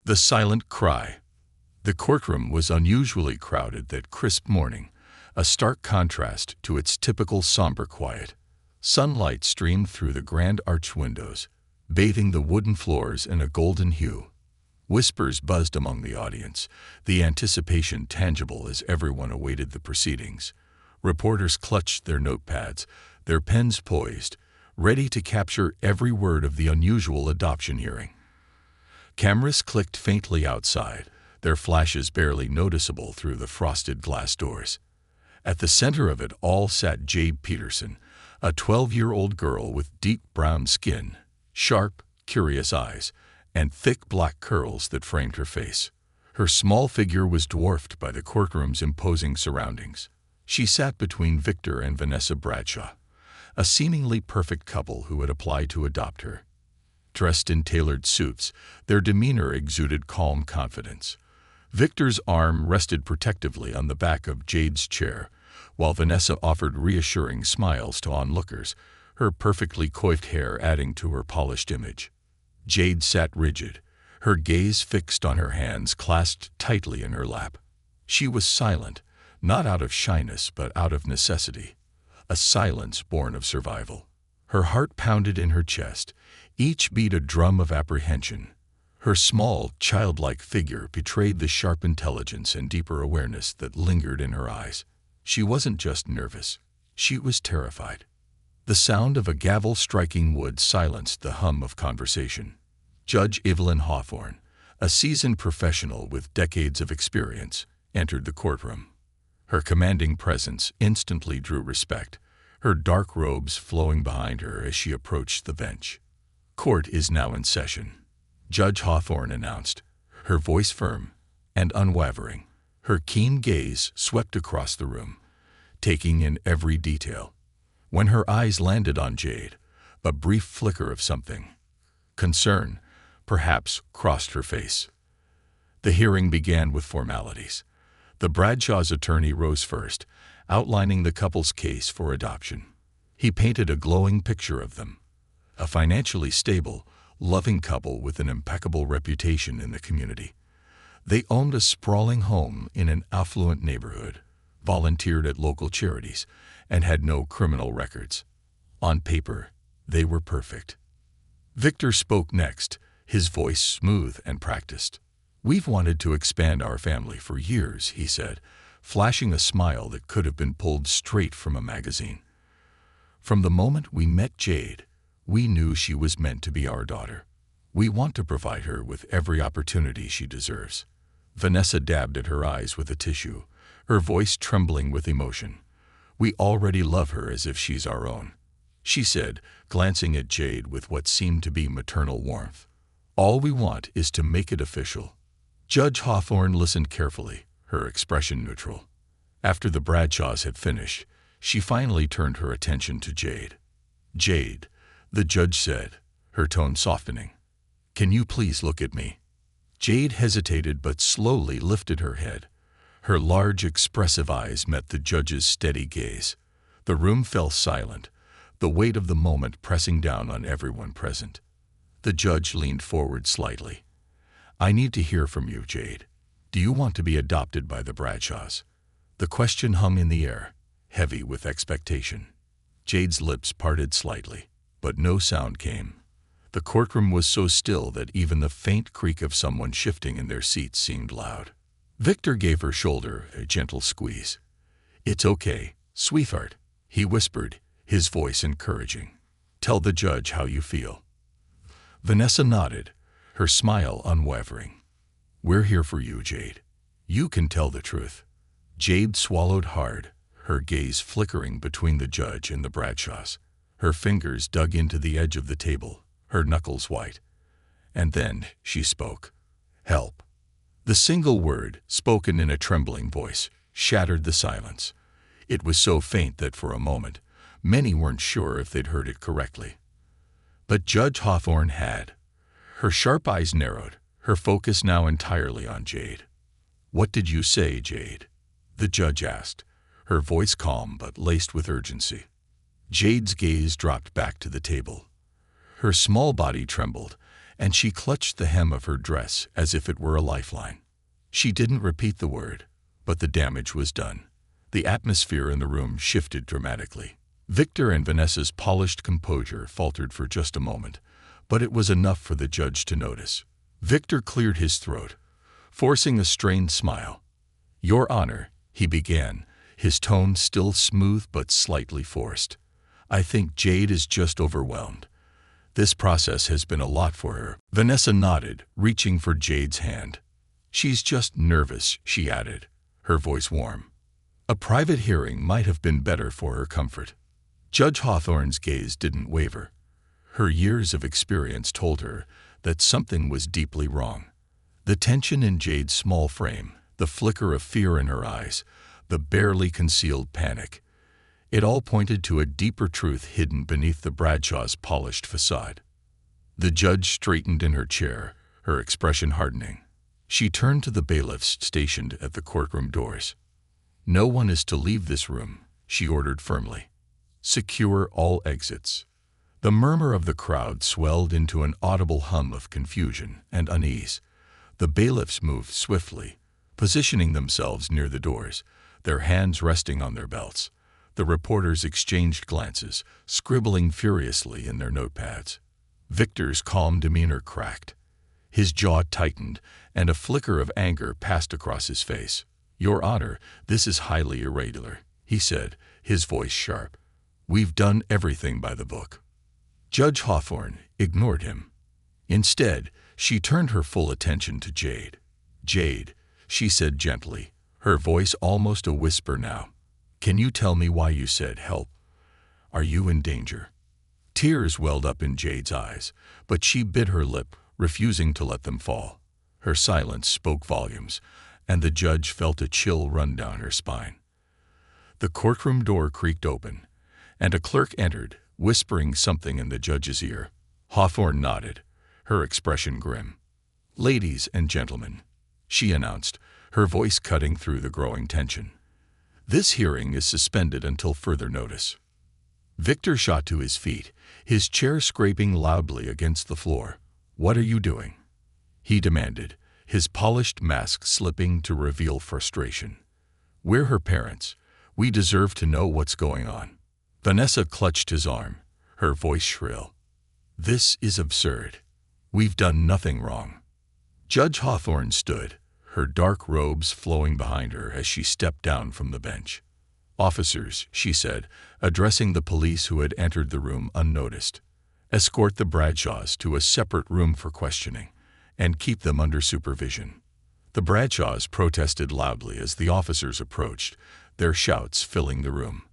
The silent cry. The courtroom was unusually crowded that crisp morning, a stark contrast to its typical somber quiet. Sunlight streamed through the grand arched windows, bathing the wooden floors in a golden hue. Whispers buzzed among the audience, the anticipation tangible as everyone awaited the proceedings. Reporters clutched their notepads, their pens poised, ready to capture every word of the unusual adoption hearing. Cameras clicked faintly outside, their flashes barely noticeable through the frosted glass doors. At the center of it all sat Jade Peterson, a 12-year-old girl with deep brown skin, sharp, curious eyes, and thick black curls that framed her face. Her small figure was dwarfed by the courtroom's imposing surroundings. She sat between Victor and Vanessa Bradshaw, a seemingly perfect couple who had applied to adopt her. Dressed in tailored suits, their demeanor exuded calm confidence. Victor's arm rested protectively on the back of Jade's chair, while Vanessa offered reassuring smiles to onlookers, her perfectly coiffed hair adding to her polished image. Jade sat rigid, her gaze fixed on her hands clasped tightly in her lap. She was silent, not out of shyness but out of necessity, a silence born of survival. Her heart pounded in her chest, each beat a drum of apprehension. Her small, childlike figure betrayed the sharp intelligence and deeper awareness that lingered in her eyes. She wasn't just nervous, she was terrified. The sound of a gavel striking wood silenced the hum of conversation. Judge Evelyn Hawthorne, a seasoned professional with decades of experience, entered the courtroom. Her commanding presence instantly drew respect, her dark robes flowing behind her as she approached the bench. "Court is now in session," Judge Hawthorne announced, her voice firm and unwavering. Her keen gaze swept across the room, taking in every detail. When her eyes landed on Jade, a brief flicker of something, concern, perhaps, crossed her face. The hearing began with formalities. The Bradshaw's attorney rose first, outlining the couple's case for adoption. He painted a glowing picture of them, a financially stable, loving couple with an impeccable reputation in the community. They owned a sprawling home in an affluent neighborhood, volunteered at local charities, and had no criminal records. On paper, they were perfect. Victor spoke next, his voice smooth and practiced. "We've wanted to expand our family for years," he said, flashing a smile that could have been pulled straight from a magazine. "From the moment we met Jade, we knew she was meant to be our daughter. We want to provide her with every opportunity she deserves." Vanessa dabbed at her eyes with a tissue, her voice trembling with emotion. "We already love her as if she's our own," she said, glancing at Jade with what seemed to be maternal warmth. "All we want is to make it official." Judge Hawthorne listened carefully, her expression neutral. After the Bradshaws had finished, she finally turned her attention to Jade. "Jade," the judge said, her tone softening, "can you please look at me?" Jade hesitated but slowly lifted her head. Her large, expressive eyes met the judge's steady gaze. The room fell silent, the weight of the moment pressing down on everyone present. The judge leaned forward slightly. "I need to hear from you, Jade. Do you want to be adopted by the Bradshaws?" The question hung in the air, heavy with expectation. Jade's lips parted slightly, but no sound came. The courtroom was so still that even the faint creak of someone shifting in their seats seemed loud. Victor gave her shoulder a gentle squeeze. "It's okay, sweetheart," he whispered, his voice encouraging. "Tell the judge how you feel." Vanessa nodded, her smile unwavering. "We're here for you, Jade. You can tell the truth." Jade swallowed hard, her gaze flickering between the judge and the Bradshaws. Her fingers dug into the edge of the table, her knuckles white. And then she spoke. "Help." The single word, spoken in a trembling voice, shattered the silence. It was so faint that for a moment, many weren't sure if they'd heard it correctly. But Judge Hawthorne had. Her sharp eyes narrowed, her focus now entirely on Jade. "What did you say, Jade?" the judge asked, her voice calm but laced with urgency. Jade's gaze dropped back to the table. Her small body trembled, and she clutched the hem of her dress as if it were a lifeline. She didn't repeat the word, but the damage was done. The atmosphere in the room shifted dramatically. Victor and Vanessa's polished composure faltered for just a moment, but it was enough for the judge to notice. Victor cleared his throat, forcing a strained smile. "Your Honor," he began, his tone still smooth but slightly forced. "I think Jade is just overwhelmed. This process has been a lot for her." Vanessa nodded, reaching for Jade's hand. "She's just nervous," she added, her voice warm. A private hearing might have been better for her comfort. Judge Hawthorne's gaze didn't waver. Her years of experience told her that something was deeply wrong. The tension in Jade's small frame, the flicker of fear in her eyes, the barely concealed panic. It all pointed to a deeper truth hidden beneath the Bradshaw's polished facade. The judge straightened in her chair, her expression hardening. She turned to the bailiffs stationed at the courtroom doors. "No one is to leave this room," she ordered firmly. "Secure all exits." The murmur of the crowd swelled into an audible hum of confusion and unease. The bailiffs moved swiftly, positioning themselves near the doors, their hands resting on their belts. The reporters exchanged glances, scribbling furiously in their notepads. Victor's calm demeanor cracked. His jaw tightened, and a flicker of anger passed across his face. "Your Honor, this is highly irregular," he said, his voice sharp. "We've done everything by the book." Judge Hawthorne ignored him. Instead, she turned her full attention to Jade. "Jade," she said gently, her voice almost a whisper now, "can you tell me why you said help? Are you in danger?" Tears welled up in Jade's eyes, but she bit her lip, refusing to let them fall. Her silence spoke volumes, and the judge felt a chill run down her spine. The courtroom door creaked open, and a clerk entered, whispering something in the judge's ear. Hawthorne nodded, her expression grim. "Ladies and gentlemen," she announced, her voice cutting through the growing tension. "This hearing is suspended until further notice." Victor shot to his feet, his chair scraping loudly against the floor. "What are you doing?" he demanded, his polished mask slipping to reveal frustration. "We're her parents. We deserve to know what's going on." Vanessa clutched his arm, her voice shrill. "This is absurd. We've done nothing wrong." Judge Hawthorne stood, her dark robes flowing behind her as she stepped down from the bench. "Officers," she said, addressing the police who had entered the room unnoticed, "escort the Bradshaws to a separate room for questioning, and keep them under supervision." The Bradshaws protested loudly as the officers approached, their shouts filling the room.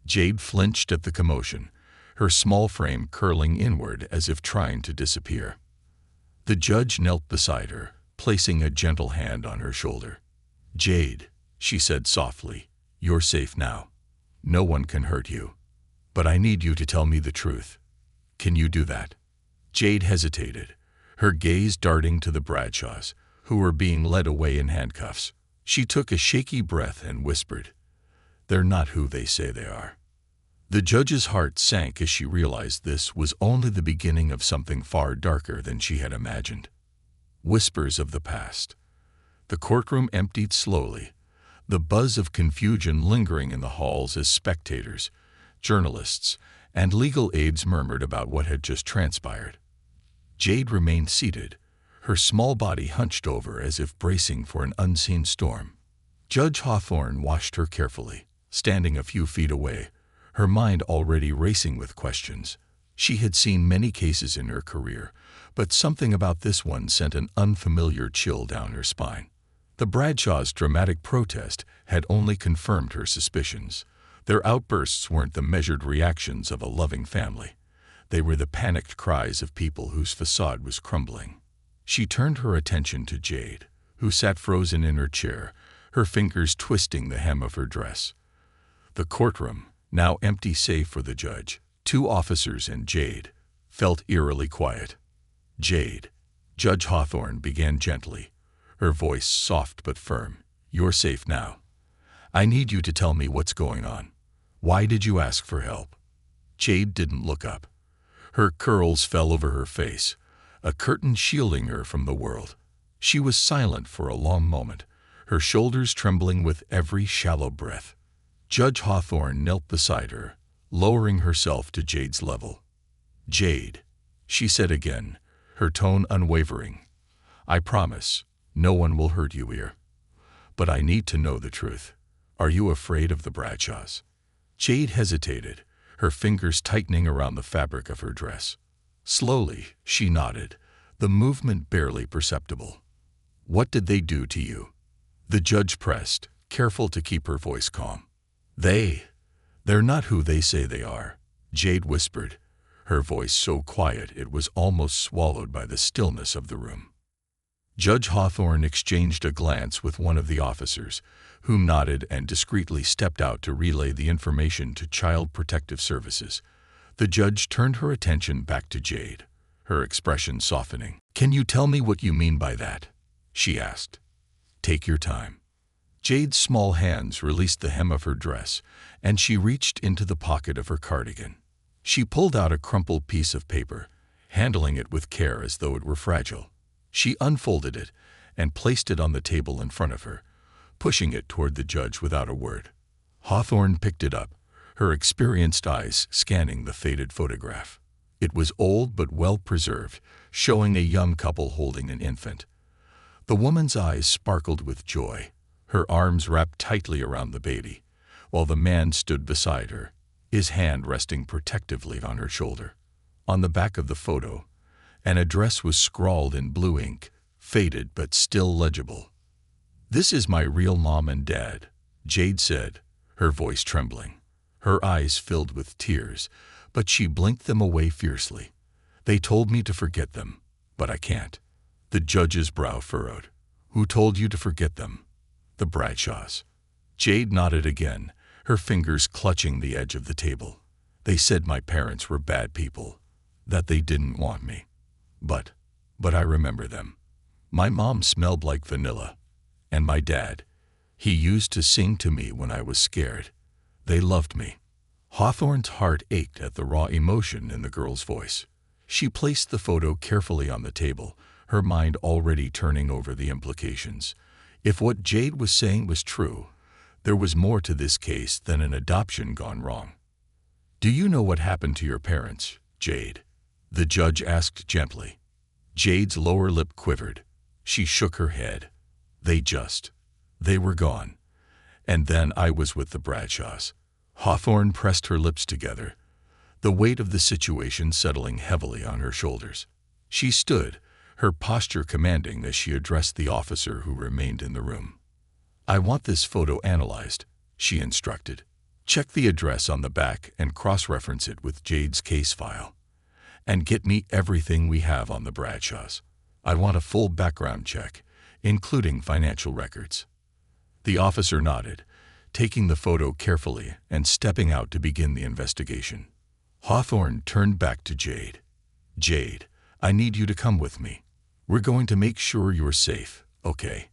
Jade flinched at the commotion, her small frame curling inward as if trying to disappear. The judge knelt beside her, placing a gentle hand on her shoulder. "Jade," she said softly, "you're safe now. No one can hurt you. But I need you to tell me the truth. Can you do that?" Jade hesitated, her gaze darting to the Bradshaws, who were being led away in handcuffs. She took a shaky breath and whispered, "They're not who they say they are." The judge's heart sank as she realized this was only the beginning of something far darker than she had imagined. Whispers of the past. The courtroom emptied slowly, the buzz of confusion lingering in the halls as spectators, journalists, and legal aides murmured about what had just transpired. Jade remained seated, her small body hunched over as if bracing for an unseen storm. Judge Hawthorne watched her carefully, standing a few feet away, her mind already racing with questions. She had seen many cases in her career, but something about this one sent an unfamiliar chill down her spine. The Bradshaws' dramatic protest had only confirmed her suspicions. Their outbursts weren't the measured reactions of a loving family. They were the panicked cries of people whose facade was crumbling. She turned her attention to Jade, who sat frozen in her chair, her fingers twisting the hem of her dress. The courtroom, now empty save for the judge, 2 officers and Jade, felt eerily quiet. "Jade," Judge Hawthorne began gently, her voice soft but firm, "you're safe now. I need you to tell me what's going on. Why did you ask for help?" Jade didn't look up. Her curls fell over her face, a curtain shielding her from the world. She was silent for a long moment, her shoulders trembling with every shallow breath. Judge Hawthorne knelt beside her, lowering herself to Jade's level. "Jade," she said again, her tone unwavering, "I promise, no one will hurt you here. But I need to know the truth. Are you afraid of the Bradshaws?" Jade hesitated, her fingers tightening around the fabric of her dress. Slowly, she nodded, the movement barely perceptible. "What did they do to you?" The judge pressed, careful to keep her voice calm. They're not who they say they are," Jade whispered, her voice so quiet it was almost swallowed by the stillness of the room. Judge Hawthorne exchanged a glance with one of the officers, who nodded and discreetly stepped out to relay the information to Child Protective Services. The judge turned her attention back to Jade, her expression softening. "Can you tell me what you mean by that?" she asked. "Take your time." Jade's small hands released the hem of her dress, and she reached into the pocket of her cardigan. She pulled out a crumpled piece of paper, handling it with care as though it were fragile. She unfolded it and placed it on the table in front of her, pushing it toward the judge without a word. Hawthorne picked it up, her experienced eyes scanning the faded photograph. It was old but well preserved, showing a young couple holding an infant. The woman's eyes sparkled with joy, her arms wrapped tightly around the baby, while the man stood beside her, his hand resting protectively on her shoulder. On the back of the photo, an address was scrawled in blue ink, faded but still legible. "This is my real mom and dad," Jade said, her voice trembling. Her eyes filled with tears, but she blinked them away fiercely. "They told me to forget them, but I can't." The judge's brow furrowed. "Who told you to forget them?" "The Bradshaws." Jade nodded again, her fingers clutching the edge of the table. "They said my parents were bad people, that they didn't want me. But I remember them. My mom smelled like vanilla, and my dad, he used to sing to me when I was scared. They loved me." Hawthorne's heart ached at the raw emotion in the girl's voice. She placed the photo carefully on the table, her mind already turning over the implications. If what Jade was saying was true, there was more to this case than an adoption gone wrong. "Do you know what happened to your parents, Jade?" the judge asked gently. Jade's lower lip quivered. She shook her head. They were gone. And then I was with the Bradshaws." Hawthorne pressed her lips together, the weight of the situation settling heavily on her shoulders. She stood, her posture commanding as she addressed the officer who remained in the room. "I want this photo analyzed," she instructed. "Check the address on the back and cross-reference it with Jade's case file. And get me everything we have on the Bradshaws. I want a full background check, including financial records." The officer nodded, taking the photo carefully and stepping out to begin the investigation. Hawthorne turned back to Jade. "Jade, I need you to come with me. We're going to make sure you're safe, okay?"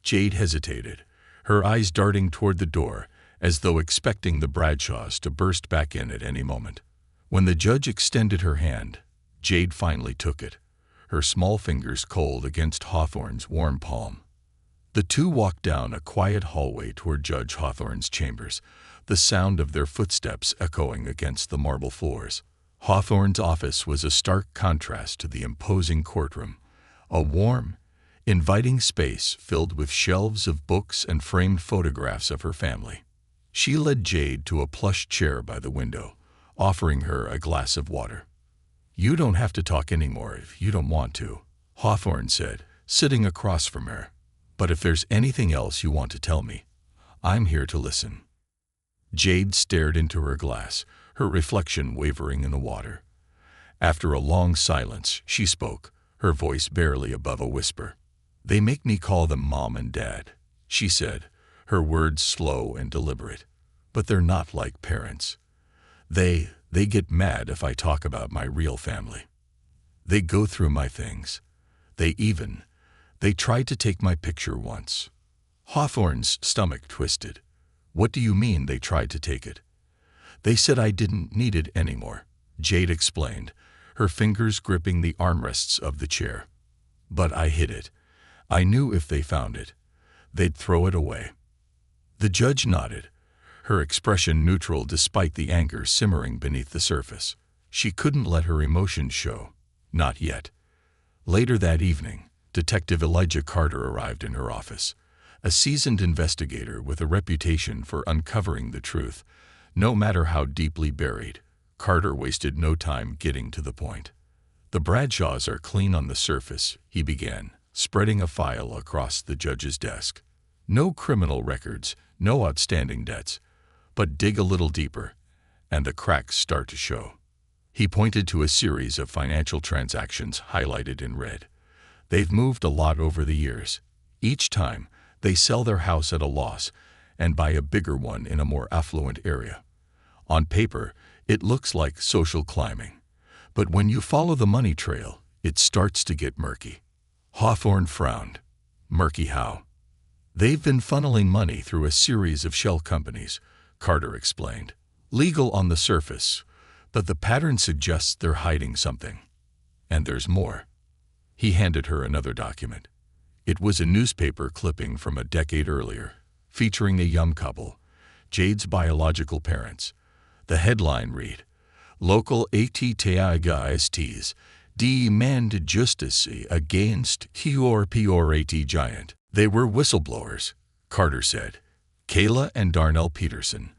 Jade hesitated, her eyes darting toward the door, as though expecting the Bradshaws to burst back in at any moment. When the judge extended her hand, Jade finally took it, her small fingers cold against Hawthorne's warm palm. The two walked down a quiet hallway toward Judge Hawthorne's chambers, the sound of their footsteps echoing against the marble floors. Hawthorne's office was a stark contrast to the imposing courtroom, a warm, inviting space filled with shelves of books and framed photographs of her family. She led Jade to a plush chair by the window, offering her a glass of water. "You don't have to talk anymore if you don't want to," Hawthorne said, sitting across from her. "But if there's anything else you want to tell me, I'm here to listen." Jade stared into her glass, her reflection wavering in the water. After a long silence, she spoke, her voice barely above a whisper. "They make me call them Mom and Dad," she said, her words slow and deliberate. "But they're not like parents. They get mad if I talk about my real family. They go through my things. They tried to take my picture once." Hawthorne's stomach twisted. "What do you mean they tried to take it?" "They said I didn't need it anymore," Jade explained, her fingers gripping the armrests of the chair. "But I hid it. I knew if they found it, they'd throw it away." The judge nodded, her expression neutral despite the anger simmering beneath the surface. She couldn't let her emotions show. Not yet. Later that evening, Detective Elijah Carter arrived in her office, a seasoned investigator with a reputation for uncovering the truth. No matter how deeply buried, Carter wasted no time getting to the point. "The Bradshaws are clean on the surface," he began, spreading a file across the judge's desk. "No criminal records, no outstanding debts. But dig a little deeper, and the cracks start to show." He pointed to a series of financial transactions highlighted in red. "They've moved a lot over the years. Each time, they sell their house at a loss and buy a bigger one in a more affluent area. On paper, it looks like social climbing. But when you follow the money trail, it starts to get murky." Hawthorne frowned. "Murky how?" "They've been funneling money through a series of shell companies," Carter explained. "Legal on the surface, but the pattern suggests they're hiding something. And there's more." He handed her another document. It was a newspaper clipping from a decade earlier, featuring a young couple, Jade's biological parents. The headline read, "Local ATTIGISTs demand justice against Heartwarming giant." "They were whistleblowers," Carter said. "Kayla and Darnell Peterson.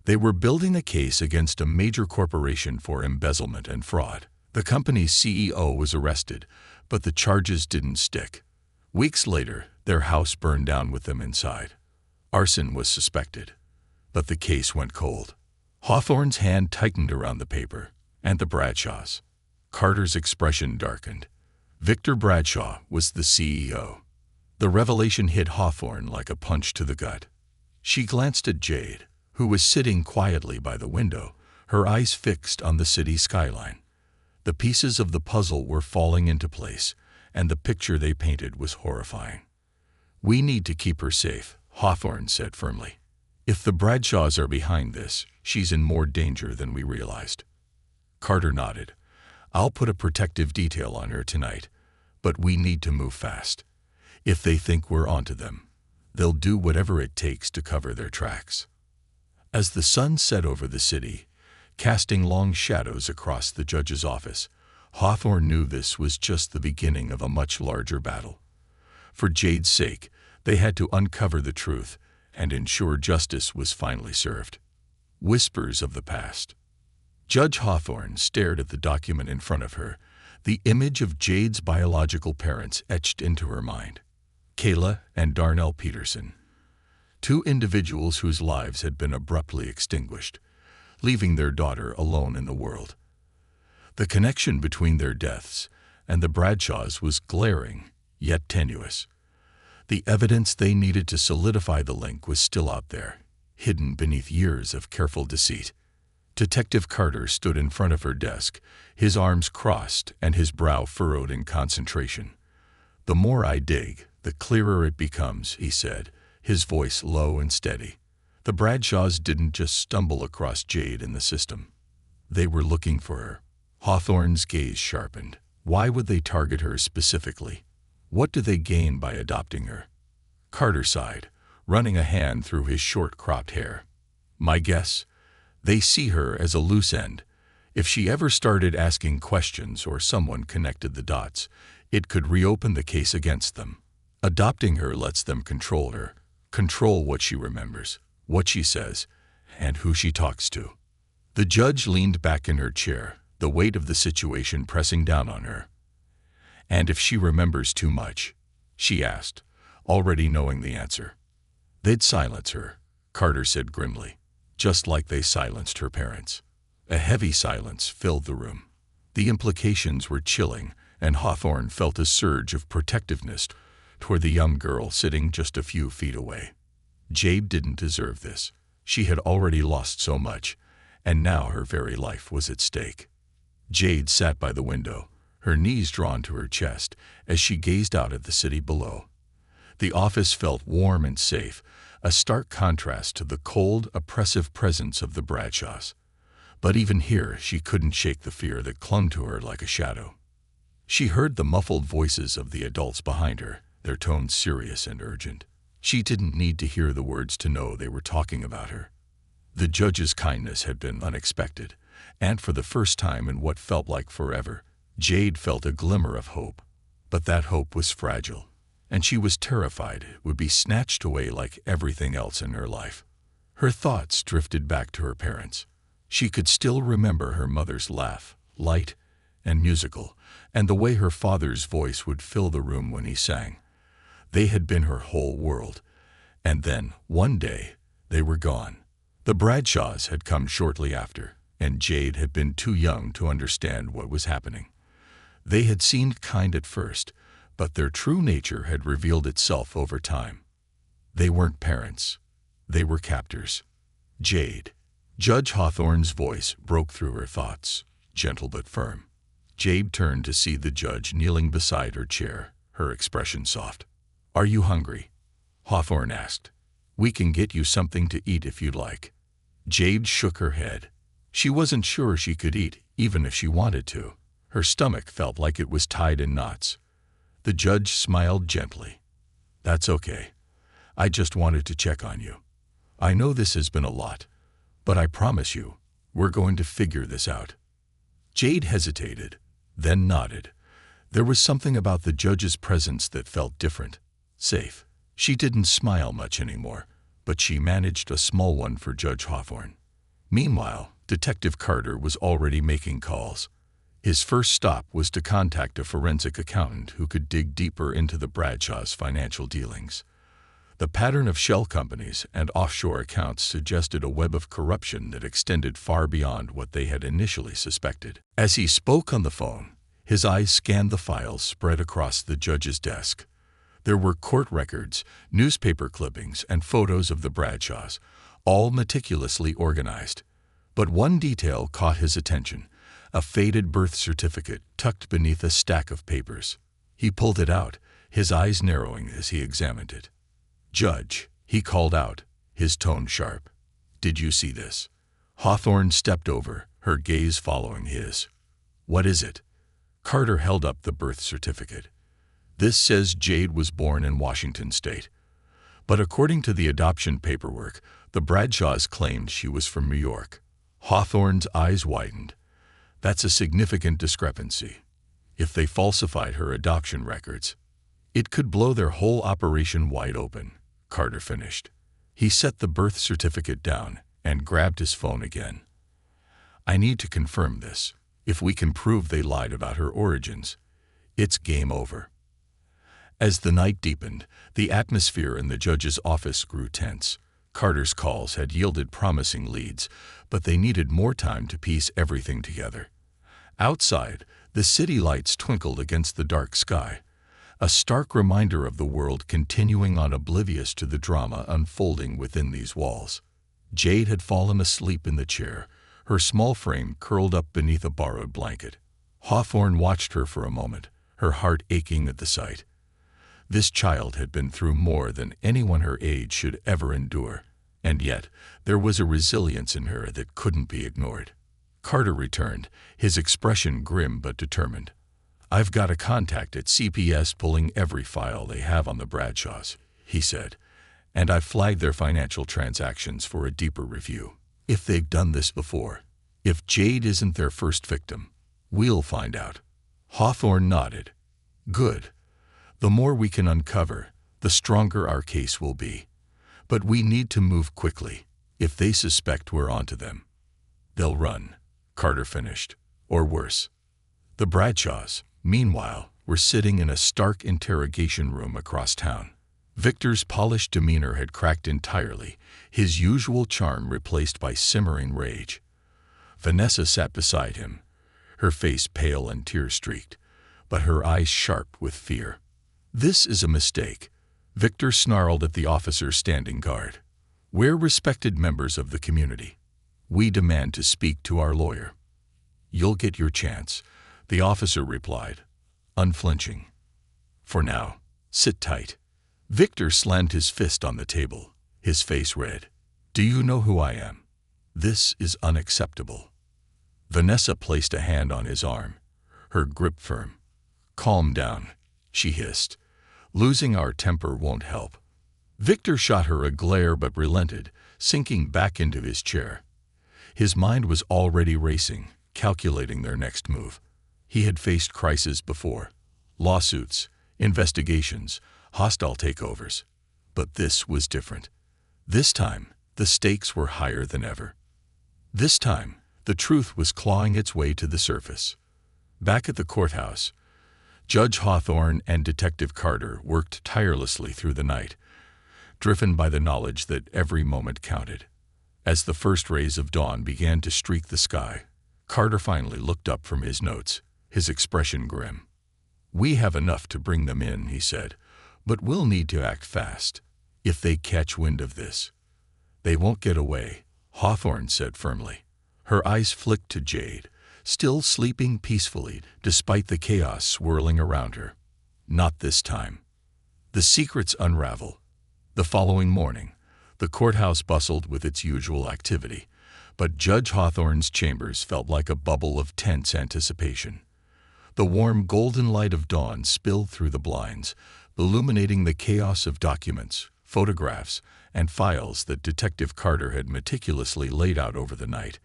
They were building a case against a major corporation for embezzlement and fraud. The company's CEO was arrested, but the charges didn't stick. Weeks later, their house burned down with them inside. Arson was suspected, but the case went cold." Hawthorne's hand tightened around the paper. "And the Bradshaws." Carter's expression darkened. Victor Bradshaw was the CEO. The revelation hit Hawthorne like a punch to the gut. She glanced at Jade, who was sitting quietly by the window, her eyes fixed on the city skyline. The pieces of the puzzle were falling into place, and the picture they painted was horrifying. "We need to keep her safe," Hawthorne said firmly. "If the Bradshaws are behind this, she's in more danger than we realized." Carter nodded. "I'll put a protective detail on her tonight, but we need to move fast. If they think we're onto them, they'll do whatever it takes to cover their tracks." As the sun set over the city, casting long shadows across the judge's office, Hawthorne knew this was just the beginning of a much larger battle. For Jade's sake, they had to uncover the truth and ensure justice was finally served. Whispers of the past. Judge Hawthorne stared at the document in front of her, the image of Jade's biological parents etched into her mind. Kayla and Darnell Peterson. Two individuals whose lives had been abruptly extinguished, leaving their daughter alone in the world. The connection between their deaths and the Bradshaws was glaring, yet tenuous. The evidence they needed to solidify the link was still out there, hidden beneath years of careful deceit. Detective Carter stood in front of her desk, his arms crossed and his brow furrowed in concentration. "The more I dig, the clearer it becomes," he said, his voice low and steady. "The Bradshaws didn't just stumble across Jade in the system. They were looking for her." Hawthorne's gaze sharpened. Why would they target her specifically? What do they gain by adopting her? Carter sighed, running a hand through his short-cropped hair. "My guess? They see her as a loose end. If she ever started asking questions or someone connected the dots, it could reopen the case against them. Adopting her lets them control her, control what she remembers, what she says, and who she talks to." The judge leaned back in her chair, the weight of the situation pressing down on her. "And if she remembers too much?" she asked, already knowing the answer. "They'd silence her," Carter said grimly, "just like they silenced her parents." A heavy silence filled the room. The implications were chilling, and Hawthorne felt a surge of protectiveness toward the young girl sitting just a few feet away. Jade didn't deserve this. She had already lost so much, and now her very life was at stake. Jade sat by the window, her knees drawn to her chest as she gazed out at the city below. The office felt warm and safe, a stark contrast to the cold, oppressive presence of the Bradshaws. But even here, she couldn't shake the fear that clung to her like a shadow. She heard the muffled voices of the adults behind her, their tones serious and urgent. She didn't need to hear the words to know they were talking about her. The judge's kindness had been unexpected, and for the first time in what felt like forever, Jade felt a glimmer of hope. But that hope was fragile, and she was terrified it would be snatched away like everything else in her life. Her thoughts drifted back to her parents. She could still remember her mother's laugh, light and musical, and the way her father's voice would fill the room when he sang. They had been her whole world. And then, one day, they were gone. The Bradshaws had come shortly after, and Jade had been too young to understand what was happening. They had seemed kind at first, but their true nature had revealed itself over time. They weren't parents. They were captors. Jade. Judge Hawthorne's voice broke through her thoughts, gentle but firm. Jade turned to see the judge kneeling beside her chair, her expression soft. "Are you hungry?" Hawthorne asked. "We can get you something to eat if you'd like." Jade shook her head. She wasn't sure she could eat, even if she wanted to. Her stomach felt like it was tied in knots. The judge smiled gently. "That's okay. I just wanted to check on you. I know this has been a lot, but I promise you, we're going to figure this out." Jade hesitated, then nodded. There was something about the judge's presence that felt different, safe. She didn't smile much anymore, but she managed a small one for Judge Hawthorne. Meanwhile, Detective Carter was already making calls. His first stop was to contact a forensic accountant who could dig deeper into the Bradshaws' financial dealings. The pattern of shell companies and offshore accounts suggested a web of corruption that extended far beyond what they had initially suspected. As he spoke on the phone, his eyes scanned the files spread across the judge's desk. There were court records, newspaper clippings, and photos of the Bradshaws, all meticulously organized. But one detail caught his attention, a faded birth certificate tucked beneath a stack of papers. He pulled it out, his eyes narrowing as he examined it. "Judge," he called out, his tone sharp. "Did you see this?" Hawthorne stepped over, her gaze following his. "What is it?" Carter held up the birth certificate. "This says Jade was born in Washington State. But according to the adoption paperwork, the Bradshaws claimed she was from New York." Hawthorne's eyes widened. "That's a significant discrepancy. If they falsified her adoption records, it could blow their whole operation wide open," Carter finished. He set the birth certificate down and grabbed his phone again. "I need to confirm this. If we can prove they lied about her origins, it's game over." As the night deepened, the atmosphere in the judge's office grew tense. Carter's calls had yielded promising leads, but they needed more time to piece everything together. Outside, the city lights twinkled against the dark sky, a stark reminder of the world continuing on, oblivious to the drama unfolding within these walls. Jade had fallen asleep in the chair, her small frame curled up beneath a borrowed blanket. Hawthorne watched her for a moment, her heart aching at the sight. This child had been through more than anyone her age should ever endure, and yet there was a resilience in her that couldn't be ignored. Carter returned, his expression grim but determined. "I've got a contact at CPS pulling every file they have on the Bradshaws," he said, "and I've flagged their financial transactions for a deeper review. If they've done this before, if Jade isn't their first victim, we'll find out." Hawthorne nodded. "Good. The more we can uncover, the stronger our case will be. But we need to move quickly. If they suspect we're onto them, they'll run," Carter finished. "Or worse." The Bradshaws, meanwhile, were sitting in a stark interrogation room across town. Victor's polished demeanor had cracked entirely, his usual charm replaced by simmering rage. Vanessa sat beside him, her face pale and tear-streaked, but her eyes sharp with fear. "This is a mistake," Victor snarled at the officer standing guard. "We're respected members of the community. We demand to speak to our lawyer." "You'll get your chance," the officer replied, unflinching. "For now, sit tight." Victor slammed his fist on the table, his face red. "Do you know who I am? This is unacceptable." Vanessa placed a hand on his arm, her grip firm. "Calm down," she hissed. "Losing our temper won't help." Victor shot her a glare but relented, sinking back into his chair. His mind was already racing, calculating their next move. He had faced crises before: lawsuits, investigations, hostile takeovers. But this was different. This time, the stakes were higher than ever. This time, the truth was clawing its way to the surface. Back at the courthouse, Judge Hawthorne and Detective Carter worked tirelessly through the night, driven by the knowledge that every moment counted. As the first rays of dawn began to streak the sky, Carter finally looked up from his notes, his expression grim. "We have enough to bring them in," he said, "but we'll need to act fast. If they catch wind of this, they won't get away," Hawthorne said firmly. Her eyes flicked to Jade, still sleeping peacefully despite the chaos swirling around her. "Not this time." The secrets unravel. The following morning, the courthouse bustled with its usual activity, but Judge Hawthorne's chambers felt like a bubble of tense anticipation. The warm golden light of dawn spilled through the blinds, illuminating the chaos of documents, photographs, and files that Detective Carter had meticulously laid out over the night.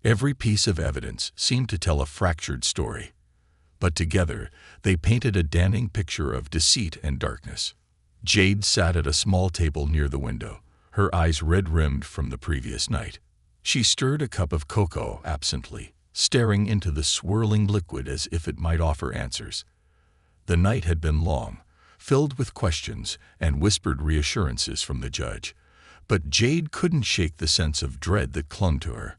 Every piece of evidence seemed to tell a fractured story, but together they painted a damning picture of deceit and darkness. Jade sat at a small table near the window, her eyes red-rimmed from the previous night. She stirred a cup of cocoa absently, staring into the swirling liquid as if it might offer answers. The night had been long, filled with questions and whispered reassurances from the judge, but Jade couldn't shake the sense of dread that clung to her.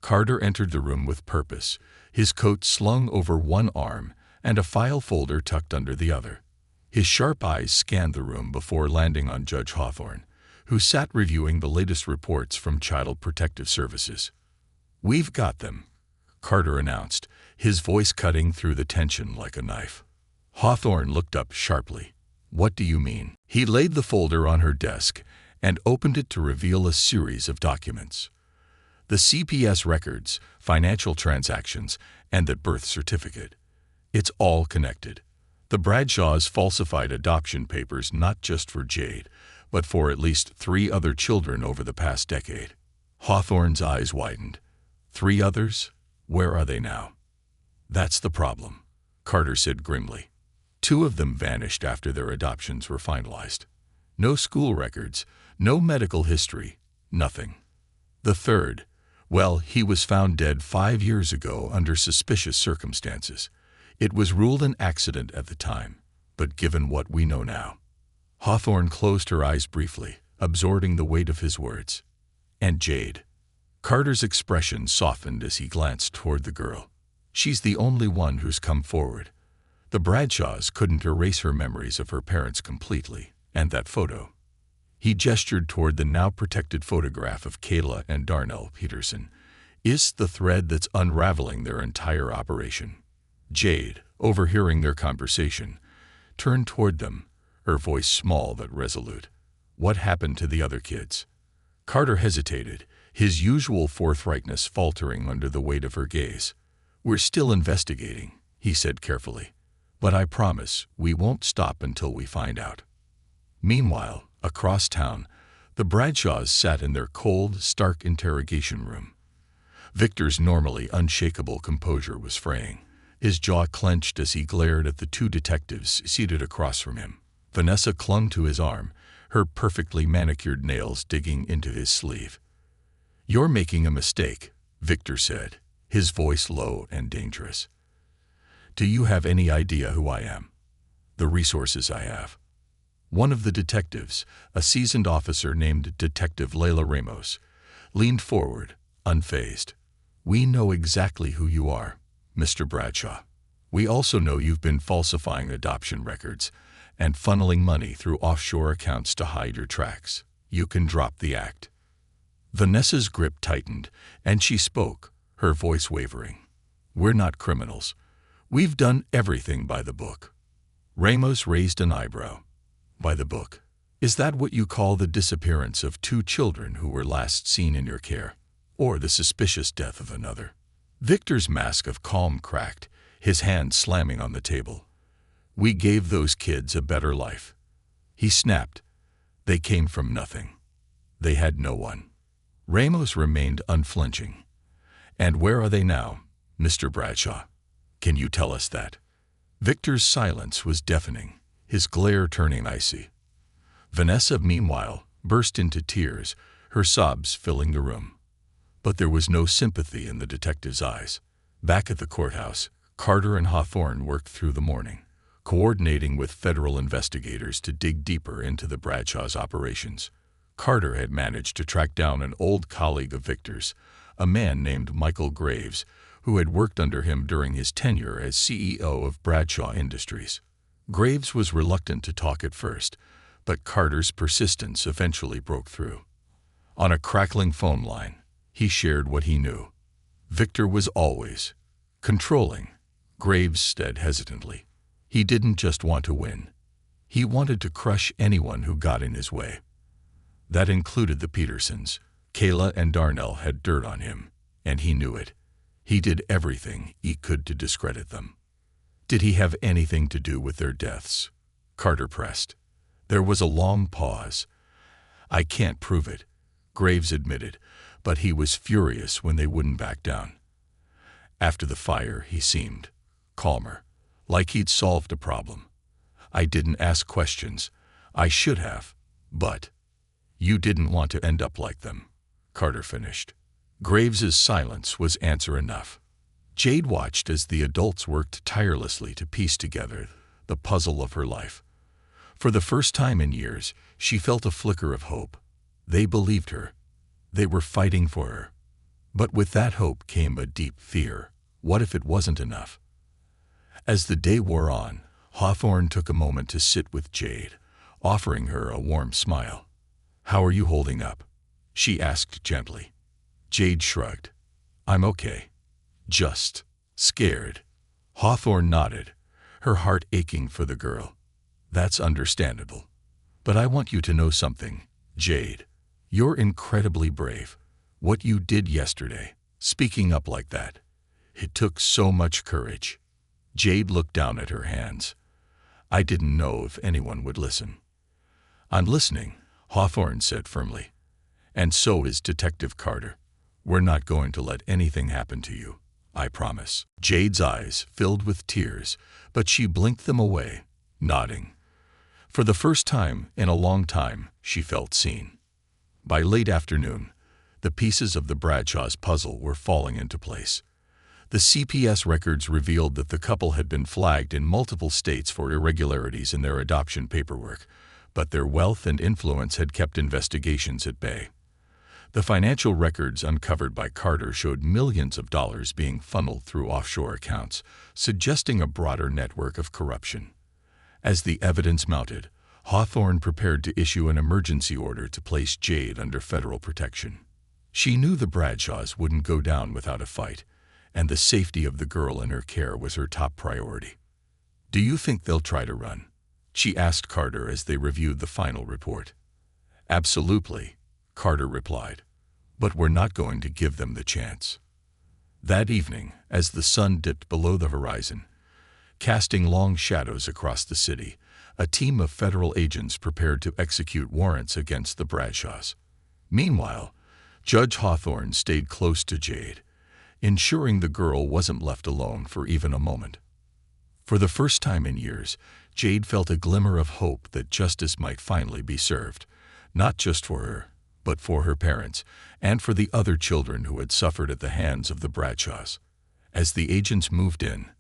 Carter entered the room with purpose, his coat slung over one arm and a file folder tucked under the other. His sharp eyes scanned the room before landing on Judge Hawthorne, who sat reviewing the latest reports from Child Protective Services. "We've got them," Carter announced, his voice cutting through the tension like a knife. Hawthorne looked up sharply. "What do you mean?" He laid the folder on her desk and opened it to reveal a series of documents. The CPS records, financial transactions, and the birth certificate. It's all connected. The Bradshaws falsified adoption papers not just for Jade, but for at least 3 other children over the past decade. Hawthorne's eyes widened. 3 others? Where are they now? "That's the problem," Carter said grimly. 2 of them vanished after their adoptions were finalized. No school records, no medical history, nothing. The third, well, he was found dead 5 years ago under suspicious circumstances. It was ruled an accident at the time, but given what we know now. Hawthorne closed her eyes briefly, absorbing the weight of his words. "And Jade?" Carter's expression softened as he glanced toward the girl. "She's the only one who's come forward. The Bradshaws couldn't erase her memories of her parents completely, and that photo." He gestured toward the now protected photograph of Kayla and Darnell Peterson. "Is the thread that's unraveling their entire operation." Jade, overhearing their conversation, turned toward them, her voice small but resolute. "What happened to the other kids?" Carter hesitated, his usual forthrightness faltering under the weight of her gaze. "We're still investigating," he said carefully, "but I promise we won't stop until we find out." Meanwhile, across town, the Bradshaws sat in their cold, stark interrogation room. Victor's normally unshakable composure was fraying, his jaw clenched as he glared at the 2 detectives seated across from him. Vanessa clung to his arm, her perfectly manicured nails digging into his sleeve. "You're making a mistake," Victor said, his voice low and dangerous. "Do you have any idea who I am? The resources I have?" One of the detectives, a seasoned officer named Detective Layla Ramos, leaned forward, unfazed. "We know exactly who you are, Mr. Bradshaw. We also know you've been falsifying adoption records and funneling money through offshore accounts to hide your tracks. You can drop the act." Vanessa's grip tightened, and she spoke, her voice wavering. "We're not criminals. We've done everything by the book." Ramos raised an eyebrow. "By the book? Is that what you call the disappearance of 2 children who were last seen in your care, or the suspicious death of another?" Victor's mask of calm cracked, his hand slamming on the table. "We gave those kids a better life." He snapped. "They came from nothing. They had no one." Ramos remained unflinching. "And where are they now, Mr. Bradshaw? Can you tell us that?" Victor's silence was deafening, his glare turning icy. Vanessa, meanwhile, burst into tears, her sobs filling the room. But there was no sympathy in the detective's eyes. Back at the courthouse, Carter and Hawthorne worked through the morning, coordinating with federal investigators to dig deeper into the Bradshaw's operations. Carter had managed to track down an old colleague of Victor's, a man named Michael Graves, who had worked under him during his tenure as CEO of Bradshaw Industries. Graves was reluctant to talk at first, but Carter's persistence eventually broke through. On a crackling phone line, he shared what he knew. Victor was always controlling. Graves said hesitantly. He didn't just want to win. He wanted to crush anyone who got in his way. That included the Petersons. Kayla and Darnell had dirt on him, and he knew it. He did everything he could to discredit them. Did he have anything to do with their deaths? Carter pressed. There was a long pause. "I can't prove it," Graves admitted, but he was furious when they wouldn't back down. After the fire, he seemed calmer, like he'd solved a problem. "I didn't ask questions. I should have, but you didn't want to end up like them," Carter finished. Graves's silence was answer enough. Jade watched as the adults worked tirelessly to piece together the puzzle of her life. For the first time in years, she felt a flicker of hope. They believed her. They were fighting for her. But with that hope came a deep fear. What if it wasn't enough? As the day wore on, Hawthorne took a moment to sit with Jade, offering her a warm smile. "How are you holding up?" she asked gently. Jade shrugged. "I'm okay. Just scared." Hawthorne nodded, her heart aching for the girl. "That's understandable. But I want you to know something, Jade. You're incredibly brave. What you did yesterday, speaking up like that, it took so much courage." Jade looked down at her hands. "I didn't know if anyone would listen." "I'm listening," Hawthorne said firmly. "And so is Detective Carter. We're not going to let anything happen to you, I promise." Jade's eyes filled with tears, but she blinked them away, nodding. For the first time in a long time, she felt seen. By late afternoon, the pieces of the Bradshaw's puzzle were falling into place. The CPS records revealed that the couple had been flagged in multiple states for irregularities in their adoption paperwork, but their wealth and influence had kept investigations at bay. The financial records uncovered by Carter showed millions of dollars being funneled through offshore accounts, suggesting a broader network of corruption. As the evidence mounted, Hawthorne prepared to issue an emergency order to place Jade under federal protection. She knew the Bradshaws wouldn't go down without a fight, and the safety of the girl in her care was her top priority. "Do you think they'll try to run?" she asked Carter as they reviewed the final report. "Absolutely," Carter replied. "But we're not going to give them the chance." That evening, as the sun dipped below the horizon, casting long shadows across the city, a team of federal agents prepared to execute warrants against the Bradshaws. Meanwhile, Judge Hawthorne stayed close to Jade, ensuring the girl wasn't left alone for even a moment. For the first time in years, Jade felt a glimmer of hope that justice might finally be served, not just for her, but for her parents, and for the other children who had suffered at the hands of the Bradshaws. As the agents moved in,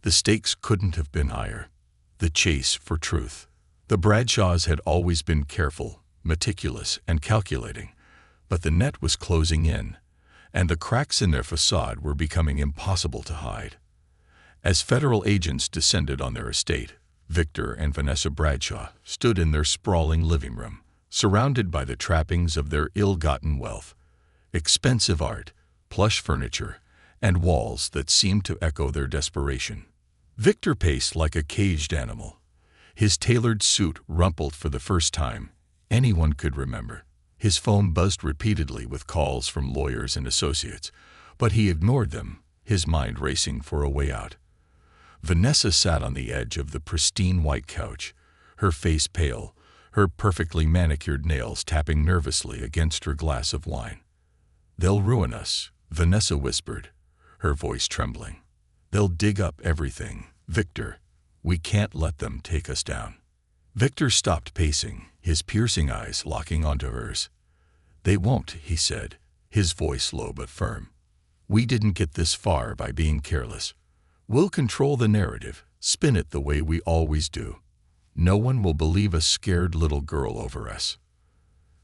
the stakes couldn't have been higher. The chase for truth. The Bradshaws had always been careful, meticulous, and calculating, but the net was closing in, and the cracks in their facade were becoming impossible to hide. As federal agents descended on their estate, Victor and Vanessa Bradshaw stood in their sprawling living room, surrounded by the trappings of their ill-gotten wealth, expensive art, plush furniture, and walls that seemed to echo their desperation. Victor paced like a caged animal, his tailored suit rumpled for the first time anyone could remember. His phone buzzed repeatedly with calls from lawyers and associates, But he ignored them, his mind racing for a way out. Vanessa sat on the edge of the pristine white couch, her face pale, her perfectly manicured nails tapping nervously against her glass of wine. "They'll ruin us," Vanessa whispered, her voice trembling. "They'll dig up everything. Victor, we can't let them take us down." Victor stopped pacing, his piercing eyes locking onto hers. "They won't," he said, his voice low but firm. "We didn't get this far by being careless. We'll control the narrative, spin it the way we always do. No one will believe a scared little girl over us."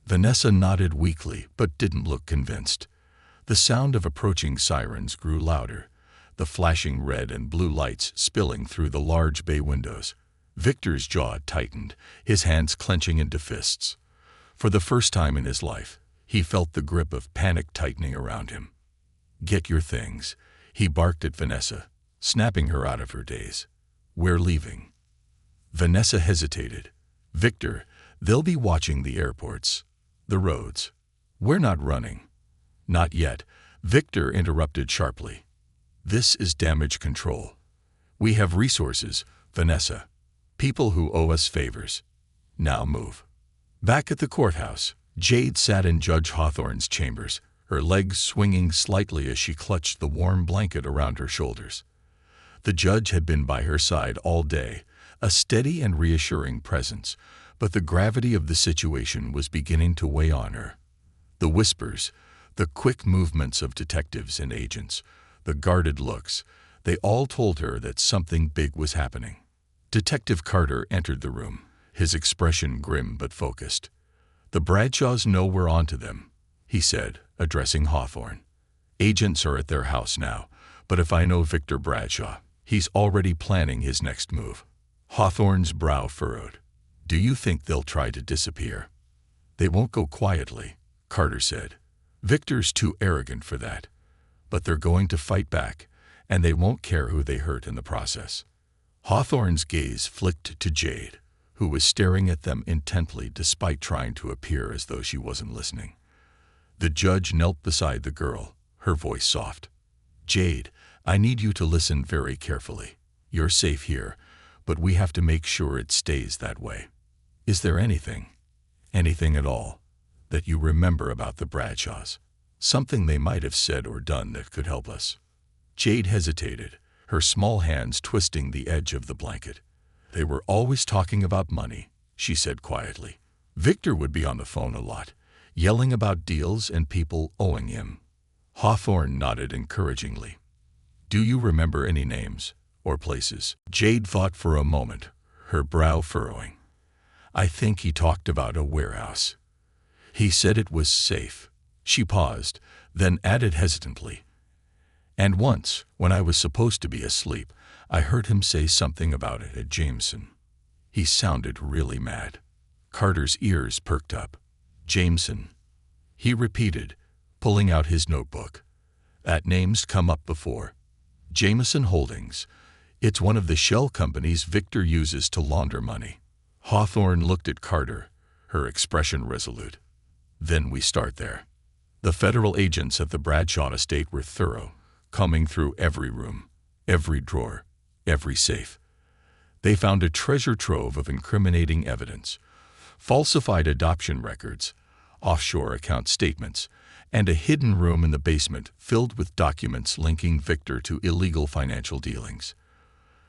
Vanessa nodded weakly but didn't look convinced. The sound of approaching sirens grew louder, the flashing red and blue lights spilling through the large bay windows. Victor's jaw tightened, his hands clenching into fists. For the first time in his life, he felt the grip of panic tightening around him. "Get your things," he barked at Vanessa, snapping her out of her daze. "We're leaving." Vanessa hesitated. "Victor, they'll be watching the airports, the roads. We're not running." "Not yet," Victor interrupted sharply. "This is damage control. We have resources, Vanessa. People who owe us favors. Now move." Back at the courthouse, Jade sat in Judge Hawthorne's chambers, her legs swinging slightly as she clutched the warm blanket around her shoulders. The judge had been by her side all day, a steady and reassuring presence, but the gravity of the situation was beginning to weigh on her. The whispers, the quick movements of detectives and agents, the guarded looks, they all told her that something big was happening. Detective Carter entered the room, his expression grim but focused. "The Bradshaws know we're on to them," he said, addressing Hawthorne. "Agents are at their house now, but if I know Victor Bradshaw, he's already planning his next move." Hawthorne's brow furrowed. "Do you think they'll try to disappear?" "They won't go quietly," Carter said. "Victor's too arrogant for that. But they're going to fight back, and they won't care who they hurt in the process." Hawthorne's gaze flicked to Jade, who was staring at them intently despite trying to appear as though she wasn't listening. The judge knelt beside the girl, her voice soft. "Jade, I need you to listen very carefully. You're safe here, but we have to make sure it stays that way. Is there anything at all, that you remember about the Bradshaws? Something they might have said or done that could help us?" Jade hesitated, her small hands twisting the edge of the blanket. "They were always talking about money," she said quietly. "Victor would be on the phone a lot, yelling about deals and people owing him." Hawthorne nodded encouragingly. "Do you remember any names or places?" Jade thought for a moment, her brow furrowing. "I think he talked about a warehouse. He said it was safe." She paused, then added hesitantly, "And once, when I was supposed to be asleep, I heard him say something about it at Jameson. He sounded really mad." Carter's ears perked up. "Jameson," he repeated, pulling out his notebook. "That name's come up before. Jameson Holdings. It's one of the shell companies Victor uses to launder money." Hawthorne looked at Carter, her expression resolute. "Then we start there." The federal agents at the Bradshaw estate were thorough, combing through every room, every drawer, every safe. They found a treasure trove of incriminating evidence, falsified adoption records, offshore account statements, and a hidden room in the basement filled with documents linking Victor to illegal financial dealings.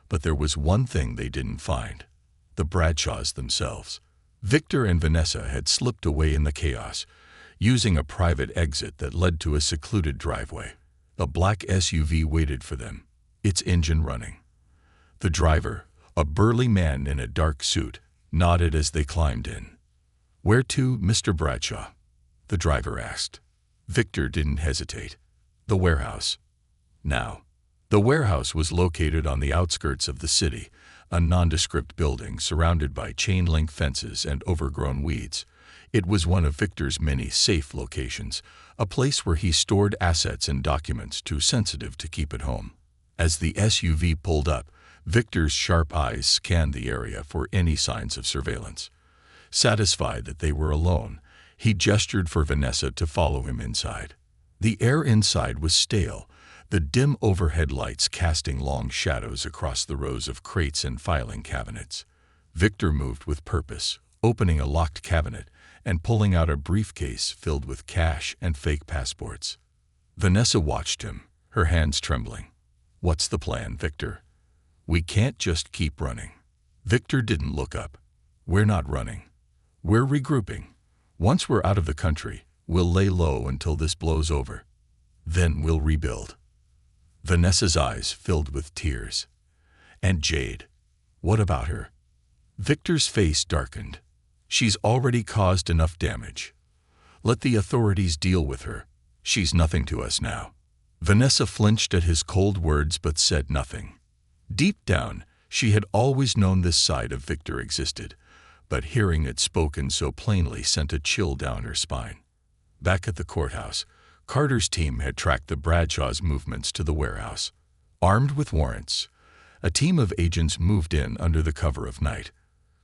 But there was one thing they didn't find: the Bradshaws themselves. Victor and Vanessa had slipped away in the chaos, using a private exit that led to a secluded driveway. A black SUV waited for them, its engine running. The driver, a burly man in a dark suit, nodded as they climbed in. "Where to, Mr. Bradshaw?" the driver asked. Victor didn't hesitate. "The warehouse." Now, the warehouse was located on the outskirts of the city, a nondescript building surrounded by chain-link fences and overgrown weeds. It was one of Victor's many safe locations, a place where he stored assets and documents too sensitive to keep at home. As the SUV pulled up, Victor's sharp eyes scanned the area for any signs of surveillance. Satisfied that they were alone, he gestured for Vanessa to follow him inside. The air inside was stale, the dim overhead lights casting long shadows across the rows of crates and filing cabinets. Victor moved with purpose, opening a locked cabinet and pulling out a briefcase filled with cash and fake passports. Vanessa watched him, her hands trembling. "What's the plan, Victor? We can't just keep running." Victor didn't look up. "We're not running. We're regrouping. Once we're out of the country, we'll lay low until this blows over. Then we'll rebuild." Vanessa's eyes filled with tears. "And Jade? What about her?" Victor's face darkened. "She's already caused enough damage. Let the authorities deal with her. She's nothing to us now." Vanessa flinched at his cold words but said nothing. Deep down, she had always known this side of Victor existed, but hearing it spoken so plainly sent a chill down her spine. Back at the courthouse, Carter's team had tracked the Bradshaw's movements to the warehouse. Armed with warrants, a team of agents moved in under the cover of night.